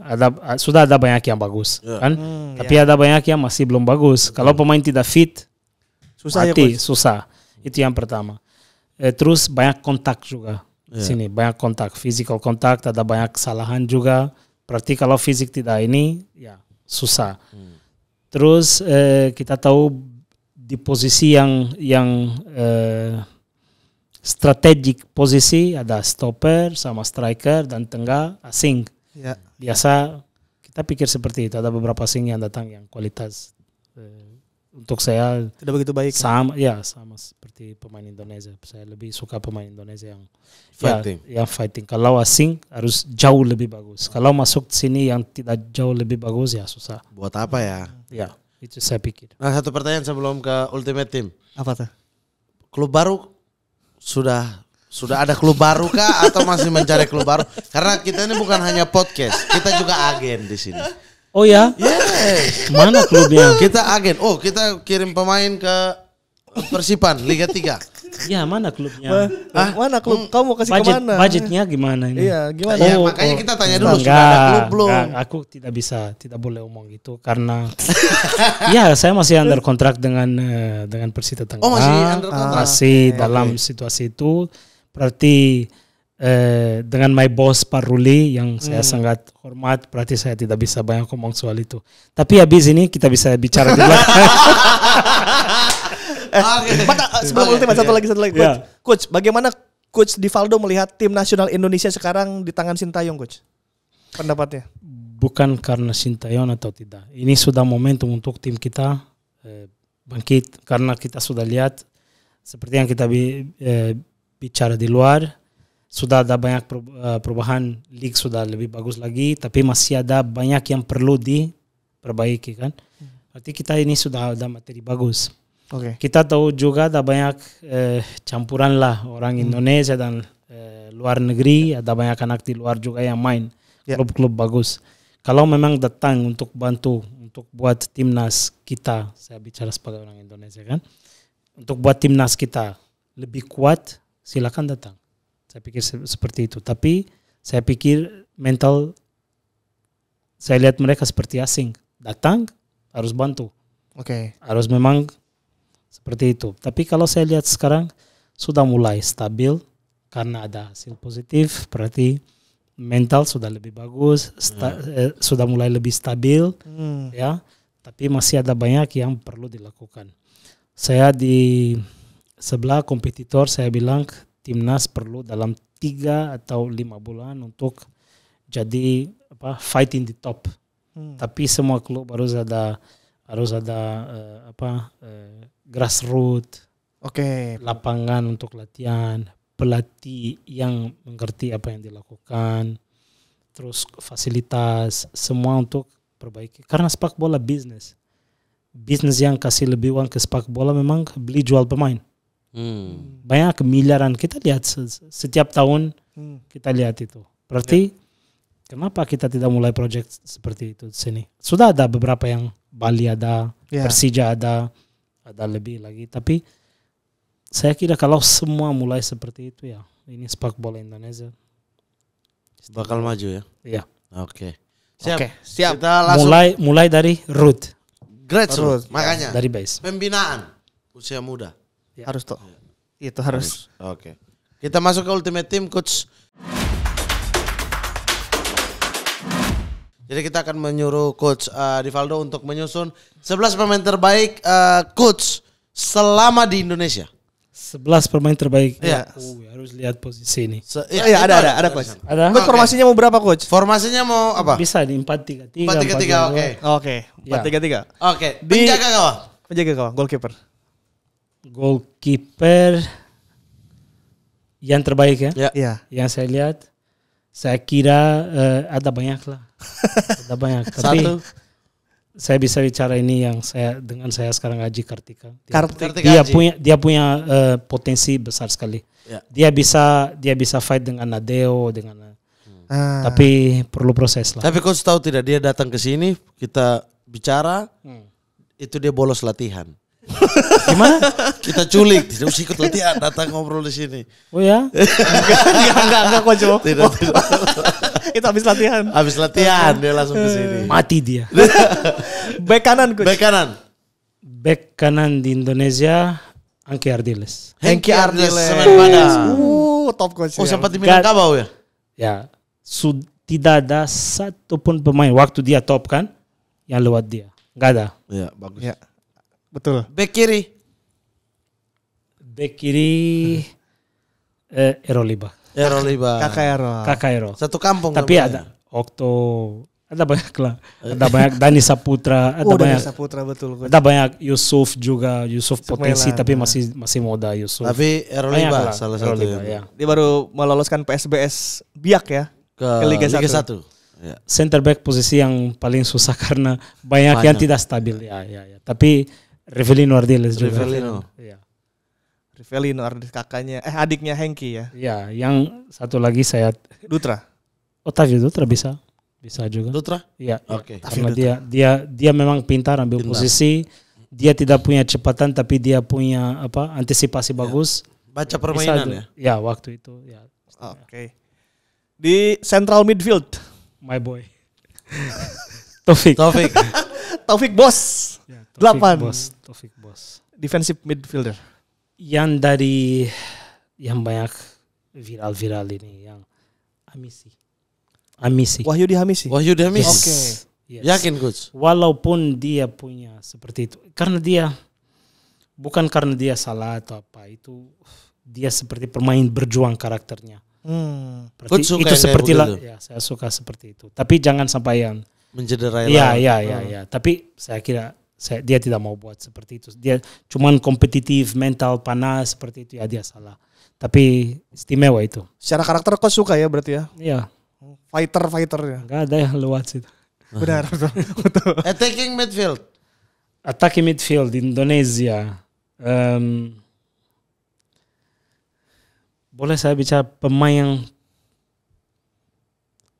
sudah ada banyak yang bagus, kan? Tapi ada banyak yang masih belum bagus. Kalau pemain tidak fit, susah. Itu yang pertama. Terus banyak kontak juga. Sini banyak kontak, physical kontak, ada banyak kesalahan juga. Berarti kalau fisik tidak ini, ya susah. Terus kita tahu di posisi yang strategik posisi ada stopper sama striker dan tengah asing. Ya. Biasa kita pikir seperti itu. Ada beberapa asing yang datang yang kualitas untuk saya Tidak begitu baik. sama seperti pemain Indonesia. Saya lebih suka pemain Indonesia yang Fighting. yang fighting. Kalau asing harus jauh lebih bagus. Kalau masuk sini yang tidak jauh lebih bagus ya susah. Buat apa ya? Ya, itu saya pikir. Nah, satu pertanyaan sebelum ke Ultimate Team. Apa tuh? Klub baru sudah ada klub baru kah atau masih mencari klub baru? Karena kita ini bukan hanya podcast, kita juga agen di sini. Oh ya? Yes. Mana klubnya? Kita agen. Oh, kita kirim pemain ke Persipan Liga 3. Ya, mana klubnya? Mana klub? Kamu mau kasih kemana? Budgetnya gimana ini? Iya, gimana? Ya, makanya kita tanya dulu sudah ada klub belum? Enggak, aku tidak boleh omong gitu karena ya saya masih under kontrak dengan Persita Tangerang. Oh, masih under kontrak. Masih dalam situasi itu. Berarti dengan my boss Pak Ruli yang saya sangat hormat, berarti saya tidak bisa banyak ngomong soal itu. Tapi habis ini kita bisa bicara di belakang. Sebelum ultimate satu lagi Coach. Ya. Coach, bagaimana Coach Divaldo melihat tim nasional Indonesia sekarang di tangan Sintayong, Coach? Pendapatnya? Bukan karena Sintayong atau tidak. Ini sudah momentum untuk tim kita bangkit karena kita sudah lihat seperti yang kita bicara di luar. Sudah ada banyak perubahan, league sudah lebih bagus lagi, tapi masih ada banyak yang perlu diperbaiki kan. Berarti kita ini sudah ada materi bagus. Oke. Kita tahu juga ada banyak campuran lah orang Indonesia dan luar negeri, ada banyak anak di luar juga yang main, klub-klub bagus. Kalau memang datang untuk bantu, untuk buat timnas kita, saya bicara sebagai orang Indonesia kan, untuk buat timnas kita lebih kuat, silakan datang. Saya pikir seperti itu. Tapi saya pikir mental, saya lihat mereka seperti asing. Datang, harus bantu. Oke. Harus memang seperti itu. Tapi kalau saya lihat sekarang, sudah mulai stabil. Karena ada hasil positif, berarti mental sudah lebih bagus. Sudah mulai lebih stabil. Ya. Tapi masih ada banyak yang perlu dilakukan. Saya di sebelah kompetitor, saya bilang, timnas perlu dalam 3 atau 5 bulan untuk jadi fight in the top. Tapi semua klub harus ada grassroots, lapangan untuk latihan, pelatih yang mengerti apa yang dilakukan, terus fasilitas, semua untuk perbaiki. Karena sepak bola bisnis yang kasih lebih uang ke sepak bola memang beli jual pemain. Banyak miliaran kita lihat setiap tahun, kita lihat itu. Berarti kenapa kita tidak mulai project seperti itu di sini? Sudah ada beberapa yang Bali ada, Persija ada lebih lagi. Tapi saya kira kalau semua mulai seperti itu ya, ini sepak bola Indonesia bakal maju ya. Iya. Oke. Siap. Kita langsung mulai dari root. grassroots. Makanya Dari base. pembinaan usia muda. Harus tuh. Itu harus. Oke. Kita masuk ke Ultimate Team, Coach. Jadi kita akan menyuruh Coach Divaldo untuk menyusun 11 pemain terbaik Coach selama di Indonesia. 11 pemain terbaik. Iya. Harus lihat posisi ini. Iya, ada Coach. Ada? Coach, formasinya mau berapa, Coach? Formasinya mau apa? Bisa di 4-3-3. 4-3-3, oke. Oke, 4-3-3. Oke, penjaga gawang. Penjaga gawang, goalkeeper. Goalkeeper yang terbaik ya. Iya. Yang saya lihat, saya kira ada banyak lah. Ada banyak. Tapi Satu. saya bisa bicara ini yang dengan saya sekarang Aji Kartika. Kartika Dia punya potensi besar sekali. Ya. Dia bisa fight dengan Nadeo tapi perlu proses lah. Tapi Coach tahu tidak, dia datang ke sini, kita bicara, itu dia bolos latihan. Gimana? Kita culik, tidak usah ikut latihan, datang ngobrol di sini. Oh ya? Enggak, Coach. Tidak. Itu habis latihan. Habis latihan dia langsung ke sini. Mati dia. Back kanan, Coach. Back kanan di Indonesia, Angke Ardiles. Hengki Ardiles Semen Padang. Top Coach. Oh, sempat di Minangkabau ya? Ya, tidak ada satupun pemain waktu dia top kan yang lewat dia. Enggak ada. Iya, bagus. Ya. Betul. Back kiri. Back kiri Eroliba. Kakak Ero. Satu kampung. Tapi namanya. ada banyak lah. Ada banyak Dani Saputra, ada banyak Saputra, betul. Coach. ada banyak Yusuf juga, Yusuf potensi Melan, tapi masih muda Yusuf. Tapi Eroliba Banyak lah, salah satu Eroliba, yang ya. Dia baru meloloskan PSBS Biak ya ke Liga 1. Ya. Center back posisi yang paling susah karena banyak yang tidak stabil ya. Tapi Rivelino Ardiles juga. Ya. Rivelino Ardiles kakaknya adiknya Hengki ya. Ya, yang satu lagi saya Dutra. Otavio Dutra bisa. Bisa juga. Dutra? Iya. Oke. Karena dia memang pintar ambil posisi. Dia tidak punya kecepatan tapi dia punya antisipasi bagus. Baca permainan ya. Ya, waktu itu ya. Oke. Di central midfield. My boy. Taufik. Taufik Bos. Ya, Taufik 8. Taufik Bos. Defensive midfielder. Yang dari yang banyak viral ini yang Amisi. Wahyudi Hamisi. Oke. Yes. Yakin coach? Walaupun dia punya seperti itu, karena dia bukan karena dia salah atau apa, itu dia seperti pemain berjuang karakternya. Coach suka itu yang seperti kayak lah, begitu? ya saya suka seperti itu. Tapi jangan sampai yang Mencederai ya. Tapi saya kira dia tidak mau buat seperti itu. Dia cuman kompetitif, mental panas seperti itu ya dia salah. Tapi istimewa itu. Secara karakter coach suka ya berarti ya. Iya. Fighter ya. Enggak ada yang lewat situ. Benar betul. Attacking midfield. Attacking midfield Indonesia. Boleh saya bicara pemain yang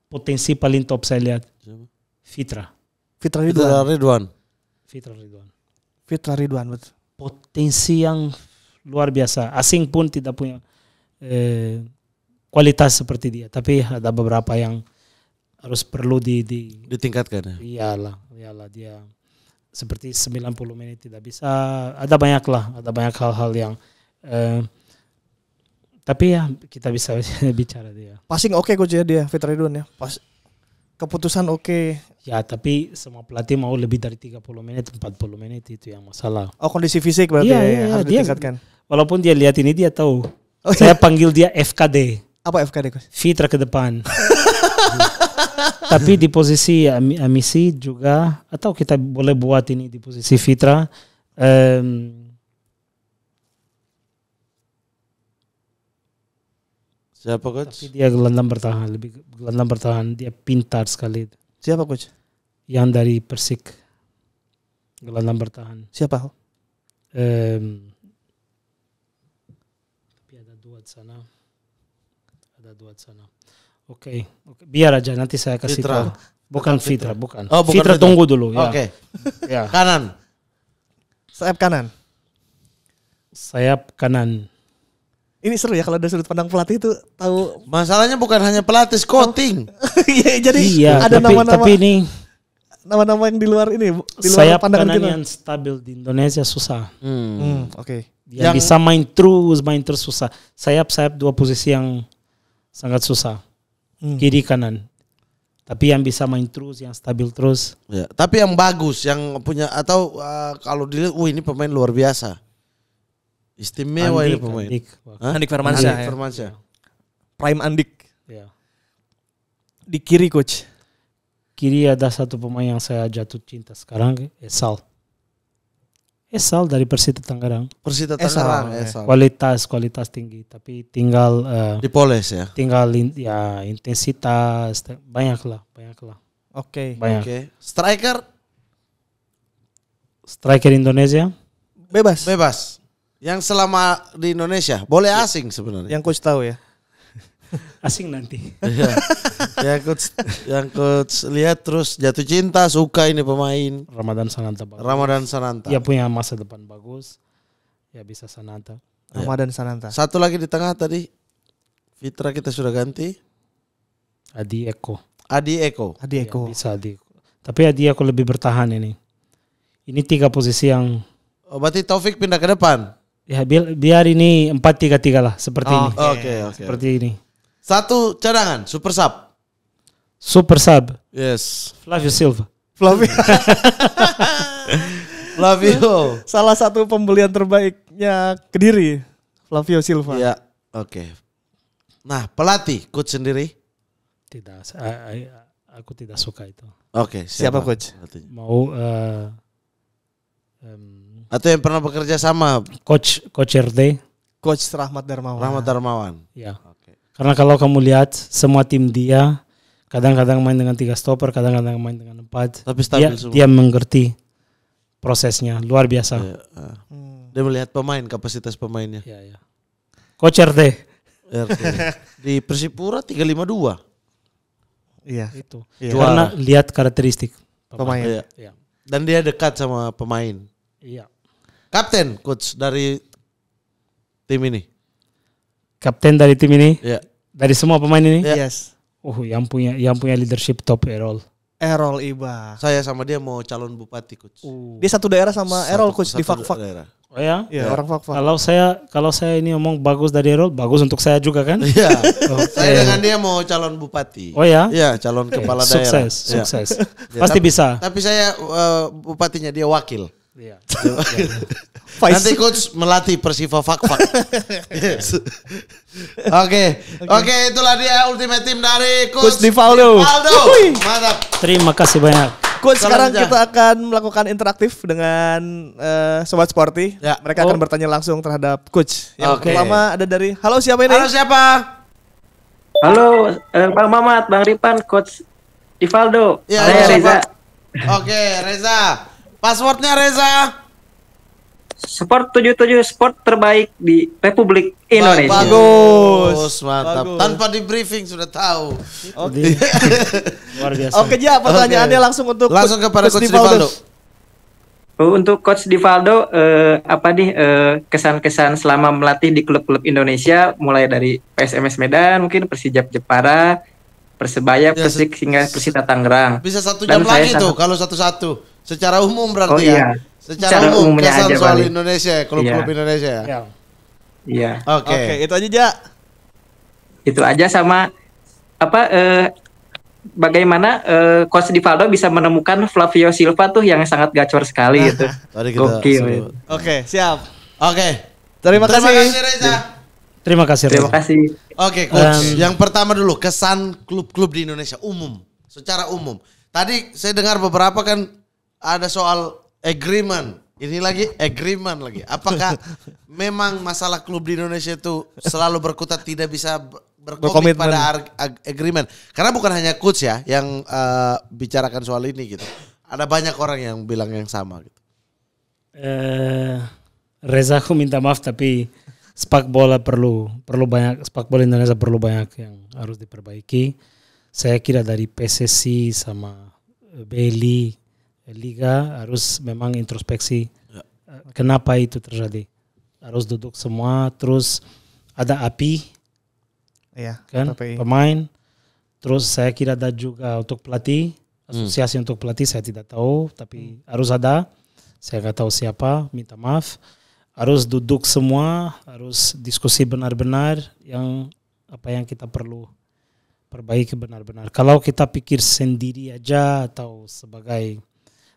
potensi paling top saya lihat? Fitra Ridwan. Fitra Ridwan betul. Potensi yang luar biasa. Asing pun tidak punya kualitas seperti dia. Tapi ada beberapa yang harus perlu ditingkatkan ya. Iyalah dia seperti 90 menit tidak bisa. Ada banyak hal-hal yang tapi ya kita bisa bicara dia. Passing oke coach ya dia Fitra Ridwan ya. Keputusan oke. Ya tapi semua pelatih mau lebih dari 30 menit, 40 menit itu yang masalah. Oh kondisi fisik berarti harus ditingkatkan. Walaupun dia lihat ini dia tahu. Saya panggil dia FKD. Apa FKD coach? Fitra ke depan. Tapi di posisi Amisi juga, atau kita boleh buat ini di posisi Fitra. Siapa coach? Tapi dia gelandang bertahan, dia pintar sekali. Siapa coach? Yang dari Persik, gelandang bertahan. Siapa? Tapi ada dua di sana. Oke. Biar aja nanti saya kasih tahu. Bukan Fitra, bukan. Oh, bukan Fitra Fitra. tunggu dulu ya. Oke. Ya. Kanan. Sayap kanan. Ini Ini seru ya kalau dari sudut pandang pelatih itu tahu. Masalahnya bukan hanya pelatih, scouting. Iya, jadi iya, ada nama-nama. tapi ini Nama-nama yang di luar ini, di luar sayap pandangan kanan kita. yang stabil di Indonesia susah. Oke. Dia bisa main terus susah. Sayap dua posisi yang sangat susah. Kiri kanan. Tapi yang bisa main terus, yang stabil terus. Ya, tapi yang bagus, yang punya atau kalau dilihat, ini pemain luar biasa. Istimewa ini pemain. Andik Firmansyah. Andik Firmansyah. Prime Andik. Ya. Di kiri coach. Kiri ada satu pemain yang saya jatuh cinta sekarang, Esal dari Persita Tangerang. Persita Tangerang, Esal. Kualitas tinggi, tapi tinggal dipoles ya. Tinggal intensitas banyak lah. Oke. Banyak. Oke. Striker Indonesia bebas. Yang selama di Indonesia boleh asing sebenarnya. Yang coach tahu ya. Asing nanti. yang coach lihat terus jatuh cinta, suka ini pemain. Ramadan Sananta bagus. Dia punya masa depan bagus. Ya bisa Sananta. Ramadan Sananta. Satu lagi di tengah tadi. Fitra kita sudah ganti. Adi Eko. Ya, bisa Adi Eko. Tapi Adi Eko lebih bertahan ini. Ini 3 posisi yang. Berarti Taufik pindah ke depan. Ya biar ini 4-3-3 lah seperti ini. Oke. Seperti ini. Satu cadangan, super sub. Yes. Flavio Silva. Flavio. Salah satu pembelian terbaiknya Kediri. Flavio Silva. Ya, oke. Nah, pelatih, coach sendiri? Tidak, aku tidak suka itu. Oke, siapa coach? Mau atau yang pernah bekerja sama coach RD, Coach Rahmat Darmawan. Ya. Okay. Karena kalau kamu lihat semua tim dia kadang-kadang main dengan 3 stopper, kadang-kadang main dengan 4. Tapi stabil semua. Dia mengerti prosesnya, luar biasa. Ya, dia melihat pemain, kapasitas pemainnya. Ya. Coach RD. Di Persipura 352. Iya. Itu. Iya. Karena lihat karakteristik Pemain. Iya. Iya. Dan dia dekat sama pemain. Iya. Kapten, coach dari tim ini. Kapten dari tim ini, Iya. dari semua pemain ini, Iya. Yes. yang punya leadership top Errol. Errol Iba. Saya sama dia mau calon bupati, coach. Dia satu daerah sama Errol coach di Satu Fak-Fak. daerah. Oh ya? Iya, orang Fak-Fak. Kalau saya ini ngomong bagus dari Errol, bagus untuk saya juga kan? Iya. Oke. Saya dengan dia mau calon bupati. Oh ya? Iya, calon kepala daerah. Iya. Sukses. Ya, Pasti tapi- bisa. Tapi saya bupatinya, dia wakil. Iya. Nanti coach melatih Persiva Fak-Fak. Yes. Oke, itulah dia ultimate team dari Coach coach Divaldo. Wuih. Mantap. Terima kasih banyak. Coach, sekarang Salam, kita akan melakukan interaktif dengan Sobat Sporty. Ya. Mereka akan bertanya langsung terhadap Coach. Yang Oke. pertama ada dari, halo siapa ini? Halo siapa? Halo, Bang Mamat, Bang Ripan, Coach Divaldo. Ya, Saya halo, Reza. Oke, Reza. Passwordnya Reza. Sport 77 sport terbaik di Republik Indonesia. Bagus. Mantap. Bagus. Tanpa di briefing sudah tahu. Jadi, luar biasa. Oke, Ja, pertanyaannya langsung untuk Langsung kepada Coach Divaldo. Untuk Coach Divaldo, kesan-kesan selama melatih di klub-klub Indonesia, mulai dari PSMS Medan, mungkin Persijap Jepara, Persebaya, Ya, Persik hingga Persita Tangerang. Bisa 1 Dan jam lagi saya tuh sangat- kalau satu-satu. Secara umum berarti Oh, ya. iya. Secara Secara umum umumnya kesan aja soal paling. Indonesia, klub-klub Iya. Indonesia. Ya. Iya, Oke. Oke, itu aja, Ja. itu aja sama bagaimana Coach Divaldo bisa menemukan Flavio Silva tuh yang sangat gacor sekali gitu. Tadi kita Gokil. sebut. Oke, siap. Oke. Terima kasih. Reza. Terima kasih. Terima Reza. kasih. Oke, coach. Yang pertama dulu, kesan klub-klub di Indonesia umum, secara umum. Tadi saya dengar beberapa kan ada soal agreement. Ini lagi agreement lagi. Apakah memang masalah klub di Indonesia itu selalu berkutat tidak bisa berkomit Berkomitmen. pada agreement? Karena bukan hanya coach ya yang bicarakan soal ini gitu. Ada banyak orang yang bilang yang sama gitu. Reza, aku minta maaf tapi sepak bola perlu banyak, sepak bola Indonesia perlu banyak yang harus diperbaiki. Saya kira dari PSSI sama BLI Liga harus memang introspeksi kenapa itu terjadi. Harus duduk semua, terus ada api Iya, kan tapi pemain. Terus saya kira ada juga untuk pelatih, asosiasi untuk pelatih saya tidak tahu, tapi harus ada. Saya nggak tahu siapa, minta maaf. Harus duduk semua, harus diskusi benar-benar yang apa yang kita perlu perbaiki benar-benar. Kalau kita pikir sendiri aja atau sebagai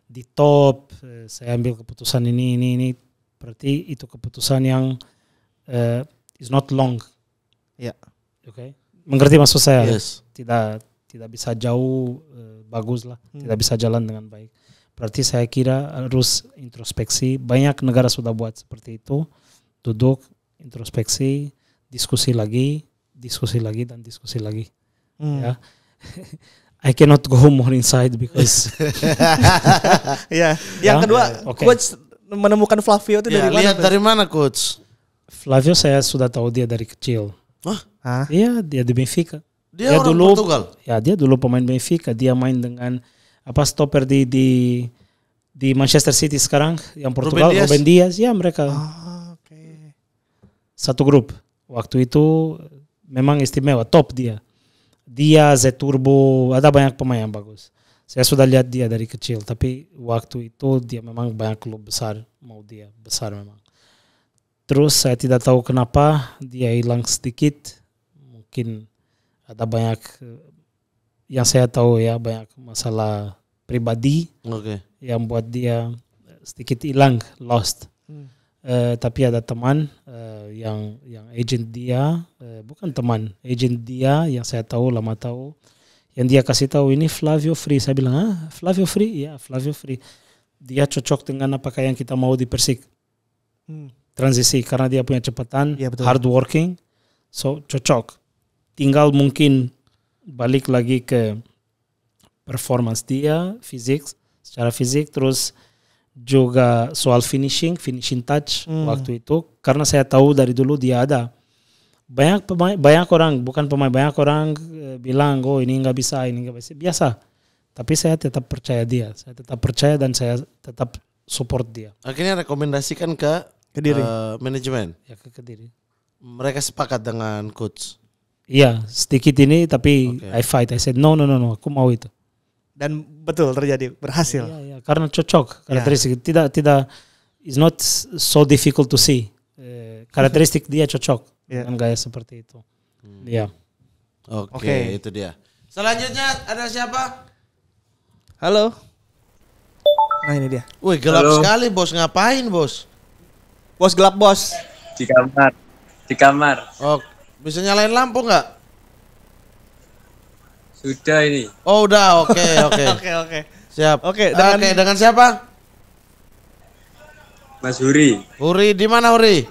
di top, saya ambil keputusan ini, berarti itu keputusan yang is not long. ya. Oke, mengerti maksud saya? Yes. Tidak bisa jauh bagus lah, tidak bisa jalan dengan baik. Berarti saya kira harus introspeksi. Banyak negara sudah buat seperti itu. Duduk, introspeksi, diskusi lagi, dan diskusi lagi. Ya. I cannot go more inside because Iya. Yang Ya. kedua, Oke. Coach menemukan Flavio itu Ya, dari mana? lihat Coach? dari mana coach? Flavio saya sudah tahu dia dari kecil. Hah? Iya, dia di Benfica. Dia orang Portugal. Ya, dia dulu pemain Benfica. Dia main dengan stopper di Manchester City sekarang yang Portugal, Ruben Dias. Ruben Dias. Ya, mereka Oke. satu grup. Waktu itu memang istimewa, top dia. Dia, Zeturbo, ada banyak pemain yang bagus. Saya sudah lihat dia dari kecil, tapi waktu itu dia memang banyak klub besar, mau dia besar memang. Terus saya tidak tahu kenapa dia hilang sedikit. Mungkin ada banyak yang saya tahu ya, banyak masalah pribadi Oke. yang buat dia sedikit hilang, lost. Tapi ada teman yang agent dia, bukan teman, agent dia yang saya tahu, lama tahu, yang dia kasih tahu ini Flavio Free. Saya bilang, Flavio Free? Ya, Flavio Free. Dia cocok dengan apakah yang kita mau di Persik. Transisi, karena dia punya kecepatan, Iya, betul. hard working, so cocok. Tinggal mungkin balik lagi ke performance dia, secara fisik, terus juga soal finishing touch waktu itu, karena saya tahu dari dulu dia ada banyak orang bilang ini nggak bisa, biasa. Tapi saya tetap percaya dia, dan saya tetap support dia. Akhirnya rekomendasikan ke Kediri. Manajemen. Ya ke Kediri. Mereka sepakat dengan coach. Iya, sedikit ini tapi I fight. I said no, aku mau itu. Dan betul terjadi, berhasil. Iya, karena cocok karakteristik. Tidak it's not so difficult to see. Karakteristik dia cocok dengan gaya seperti itu. Iya. Oke, itu dia. Selanjutnya ada siapa? Halo. Nah ini dia. Wih, gelap sekali bos. Ngapain bos? Bos gelap bos. Di kamar. Oh, bisa nyalain lampu nggak? Sudah ini. Oh udah, oke. Oke. Siap. Oke, dengan siapa? Mas Huri. Huri, di mana Huri?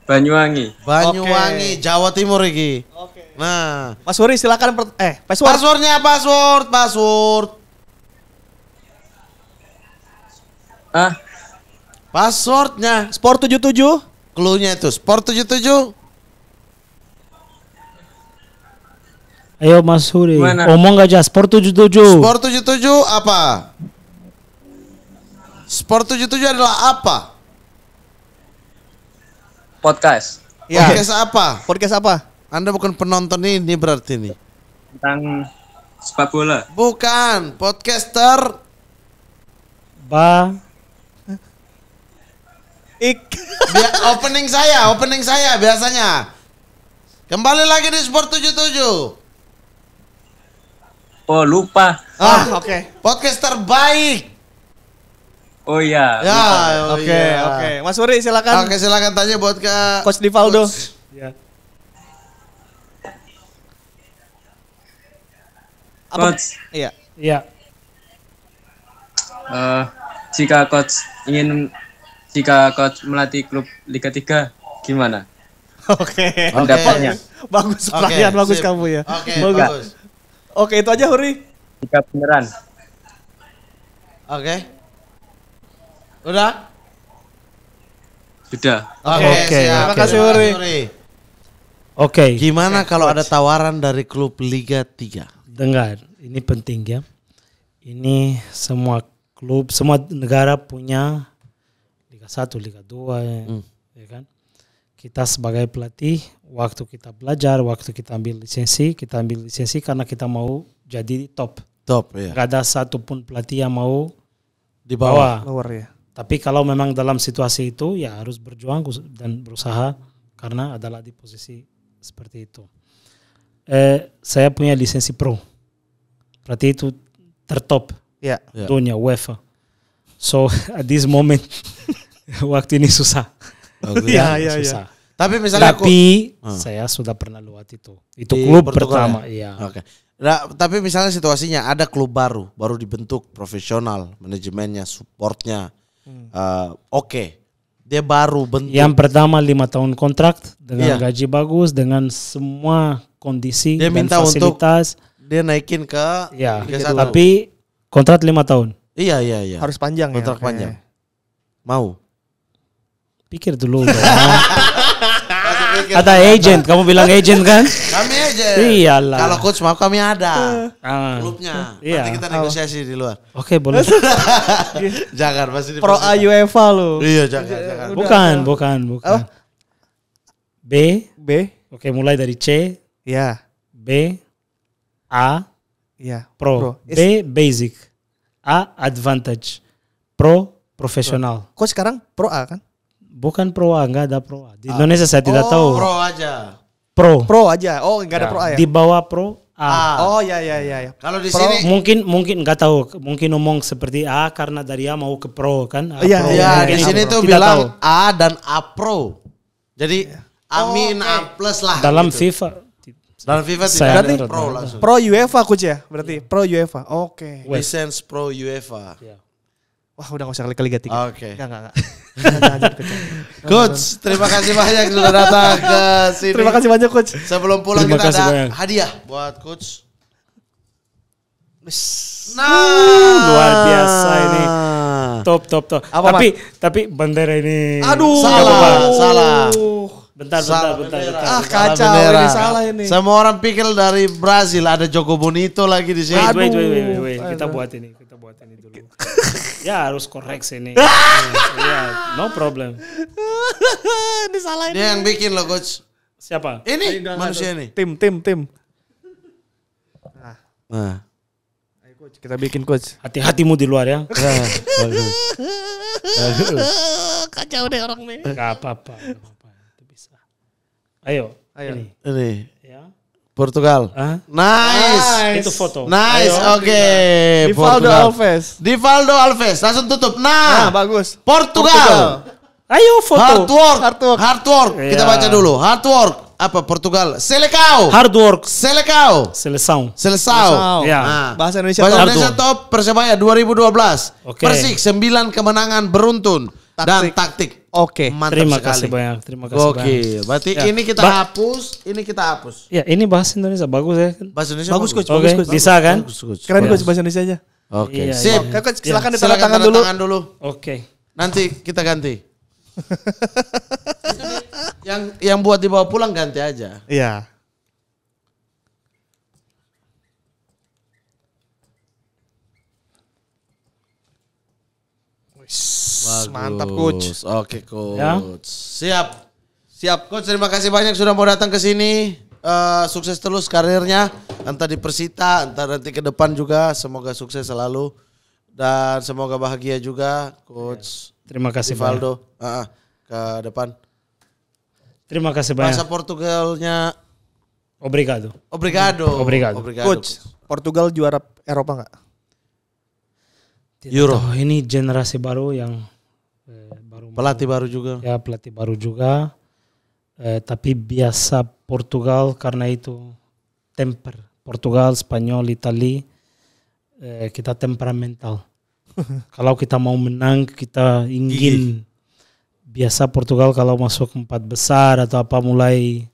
Banyuwangi. Banyuwangi, Jawa Timur iki. Oke. Nah, Mas Huri silakan password. Password. Passwordnya. Sport 77. Cluenya itu Sport 77. Ayo Mas Huri, Mana? omong aja Sport 77. Sport 77 apa? Sport 77 adalah apa? Podcast. Ya. Podcast apa? Anda bukan penonton ini berarti nih. Tentang sepak bola. Bukan, podcaster. Opening saya biasanya. Kembali lagi di Sport 77. Oh lupa. Oke. Podcast terbaik. Oh iya. Ya, Oke. Mas Huri silakan. Oke, silakan tanya buat ke Coach Divaldo. Ya. Coach. Iya. Iya. Jika coach melatih klub Liga 3 gimana? Oke. Pendapatnya. Bagus pertanyaan, bagus sip. kamu ya. Oke, Bagus. bagus. Oke, itu aja Huri. Jika beneran. Oke. Udah? Sudah. Oke, Oke, siap. terima kasih, Huri. Oke. Gimana kalau ada tawaran dari klub Liga 3? Dengar, ini penting ya. Ini semua klub, semua negara punya Liga 1, Liga 2 ya kan. Kita sebagai pelatih, waktu kita belajar, waktu kita ambil lisensi karena kita mau jadi top. Top ya. Gak ada satupun pelatih yang mau Di bawah. Lower ya. Tapi kalau memang dalam situasi itu ya harus berjuang dan berusaha karena adalah di posisi seperti itu. Saya punya lisensi pro. Berarti itu tertop Iya. Ya. dunia UEFA. So at this moment waktu ini susah. Iya. Susah. Tapi misalnya Saya sudah pernah lewat itu. Itu Di klub Portugal pertama, ya? iya. Oke. Nah, tapi misalnya situasinya ada klub baru dibentuk profesional, manajemennya, supportnya, oke. Dia baru bentuk. Yang pertama 5 tahun kontrak dengan Iya. gaji bagus, dengan semua kondisi Dia dan minta untuk fasilitas. dia naikin ke Ya, Liga 1. tapi kontrak 5 tahun. Iya. Harus panjang ya. Kontrak Oke. panjang. Mau? Pikir dulu. Ada agent, kamu bilang agent kan? Kami aja. Iyalah. Kalau coach mau kami ada. Ah. Klubnya. Iya. Nanti kita negosiasi di luar. Oke, boleh. Jangan pasti Pro A UEFA lo. Iya, jangan. Bukan. Apa? B. B. Oke, mulai dari C, Ya. B, A, Iya. Pro. B, basic. A, advantage. Pro, profesional. Kok sekarang Pro A kan? Bukan Pro A, enggak ada Pro A. Di Indonesia saya tidak tahu. Pro aja. Pro. Pro aja. Oh, enggak ada Pro A ya? Di bawah Pro A. Oh, ya. Kalau di Pro. sini Mungkin enggak tahu. Mungkin ngomong seperti A karena dari A mau ke Pro kan? A Iya, Pro. iya, ya di Mungkin sini A Pro. tuh Tidak bilang tahu. A dan A Pro. Jadi Amin A plus lah. Dalam gitu. FIFA. Dalam FIFA Saya tidak ada ada. Pro langsung. Pro UEFA coach ya? Berarti Pro UEFA. Oke. License Pro UEFA. Wah, udah enggak usah kali Liga 3. Oke. Enggak. Jangan coach. Coach, terima kasih banyak sudah datang ke sini. Terima kasih banyak coach. Sebelum pulang Terima kita kasih ada banyak. hadiah buat coach. Luar biasa ini. Top. Apa, Tapi bendera ini. Aduh. Salah. Bentar. Kacau ini, salah ini. Semua orang pikir dari Brasil, ada Jogo Bonito lagi di sini. Wait. Kita buat ini dulu. Ya harus koreksi ini. Ya, no problem. Ini salah ini. Dia yang bikin loh coach. Siapa? Ini manusia ini. Tim. Nah. Ayo coach, kita bikin coach. Hati-hatimu di luar ya. Kacau deh orang nih. Gak apa-apa. Itu bisa. Ayo. Ini. Ya. Portugal. Nice. Itu foto. Nice. Oke. Divaldo Alves. Langsung tutup. Nah, bagus. Portugal. Ayo foto. Hard work. Kita baca dulu. Hard work. Apa Portugal? Selecao. Hard work. Seleção. Ya. Nah. Bahasa Indonesia Bahasa top. Indonesia top Persebaya 2012. Oke. Persik 9 kemenangan beruntun dan taktik. Oke. Mantap Terima sekali. kasih banyak. Oke, berarti Ya. ini kita hapus, Ya, ini bahasa Indonesia bagus ya. Bahasa Indonesia Bagus coach, Oke, bisa kan? Bagus. Keren coach bahasa Indonesia aja. Oke, Iya, sip. iya. Coach, silakan ditanda Silakan tangan tanda dulu. tangan dulu. Oke. Nanti kita ganti. yang buat dibawa pulang ganti aja. Iya. Mantap coach. Oke coach. Ya. Siap coach, terima kasih banyak sudah mau datang ke sini. Sukses terus karirnya, entah di Persita, entah nanti ke depan juga. Semoga sukses selalu dan semoga bahagia juga coach. Terima kasih banyak. Divaldo. Ke depan. Terima kasih Bahasa banyak. Portugalnya Obrigado. obrigado. Coach, Portugal juara Eropa nggak? Euro. Ini generasi baru yang baru. Pelatih baru juga. Ya, pelatih baru juga. Tapi biasa Portugal karena itu temper. Portugal, Spanyol, Itali, kita temperamental. Kalau kita mau menang, kita ingin. Biasa Portugal kalau masuk 4 besar atau apa mulai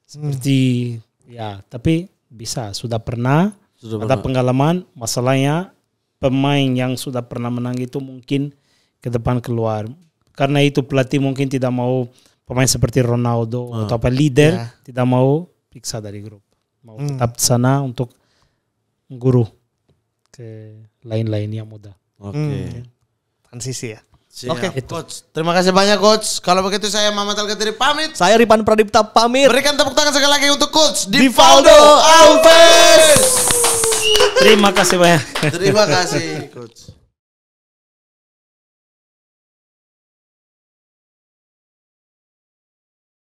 seperti ya, tapi bisa sudah pernah ada pengalaman. Masalahnya pemain yang sudah pernah menang itu mungkin ke depan keluar. Karena itu pelatih mungkin tidak mau pemain seperti Ronaldo atau apa leader tidak mau periksa dari grup. Mau tetap sana untuk guru ke lain-lain yang muda. Oke. Transisi ya. Oke, coach. Terima kasih banyak coach. Kalau begitu saya Mamat Al-Gatiri pamit. Saya Ripan Pradipta pamit. Berikan tepuk tangan sekali lagi untuk coach Divaldo Alves. Terima kasih banyak. Terima kasih coach.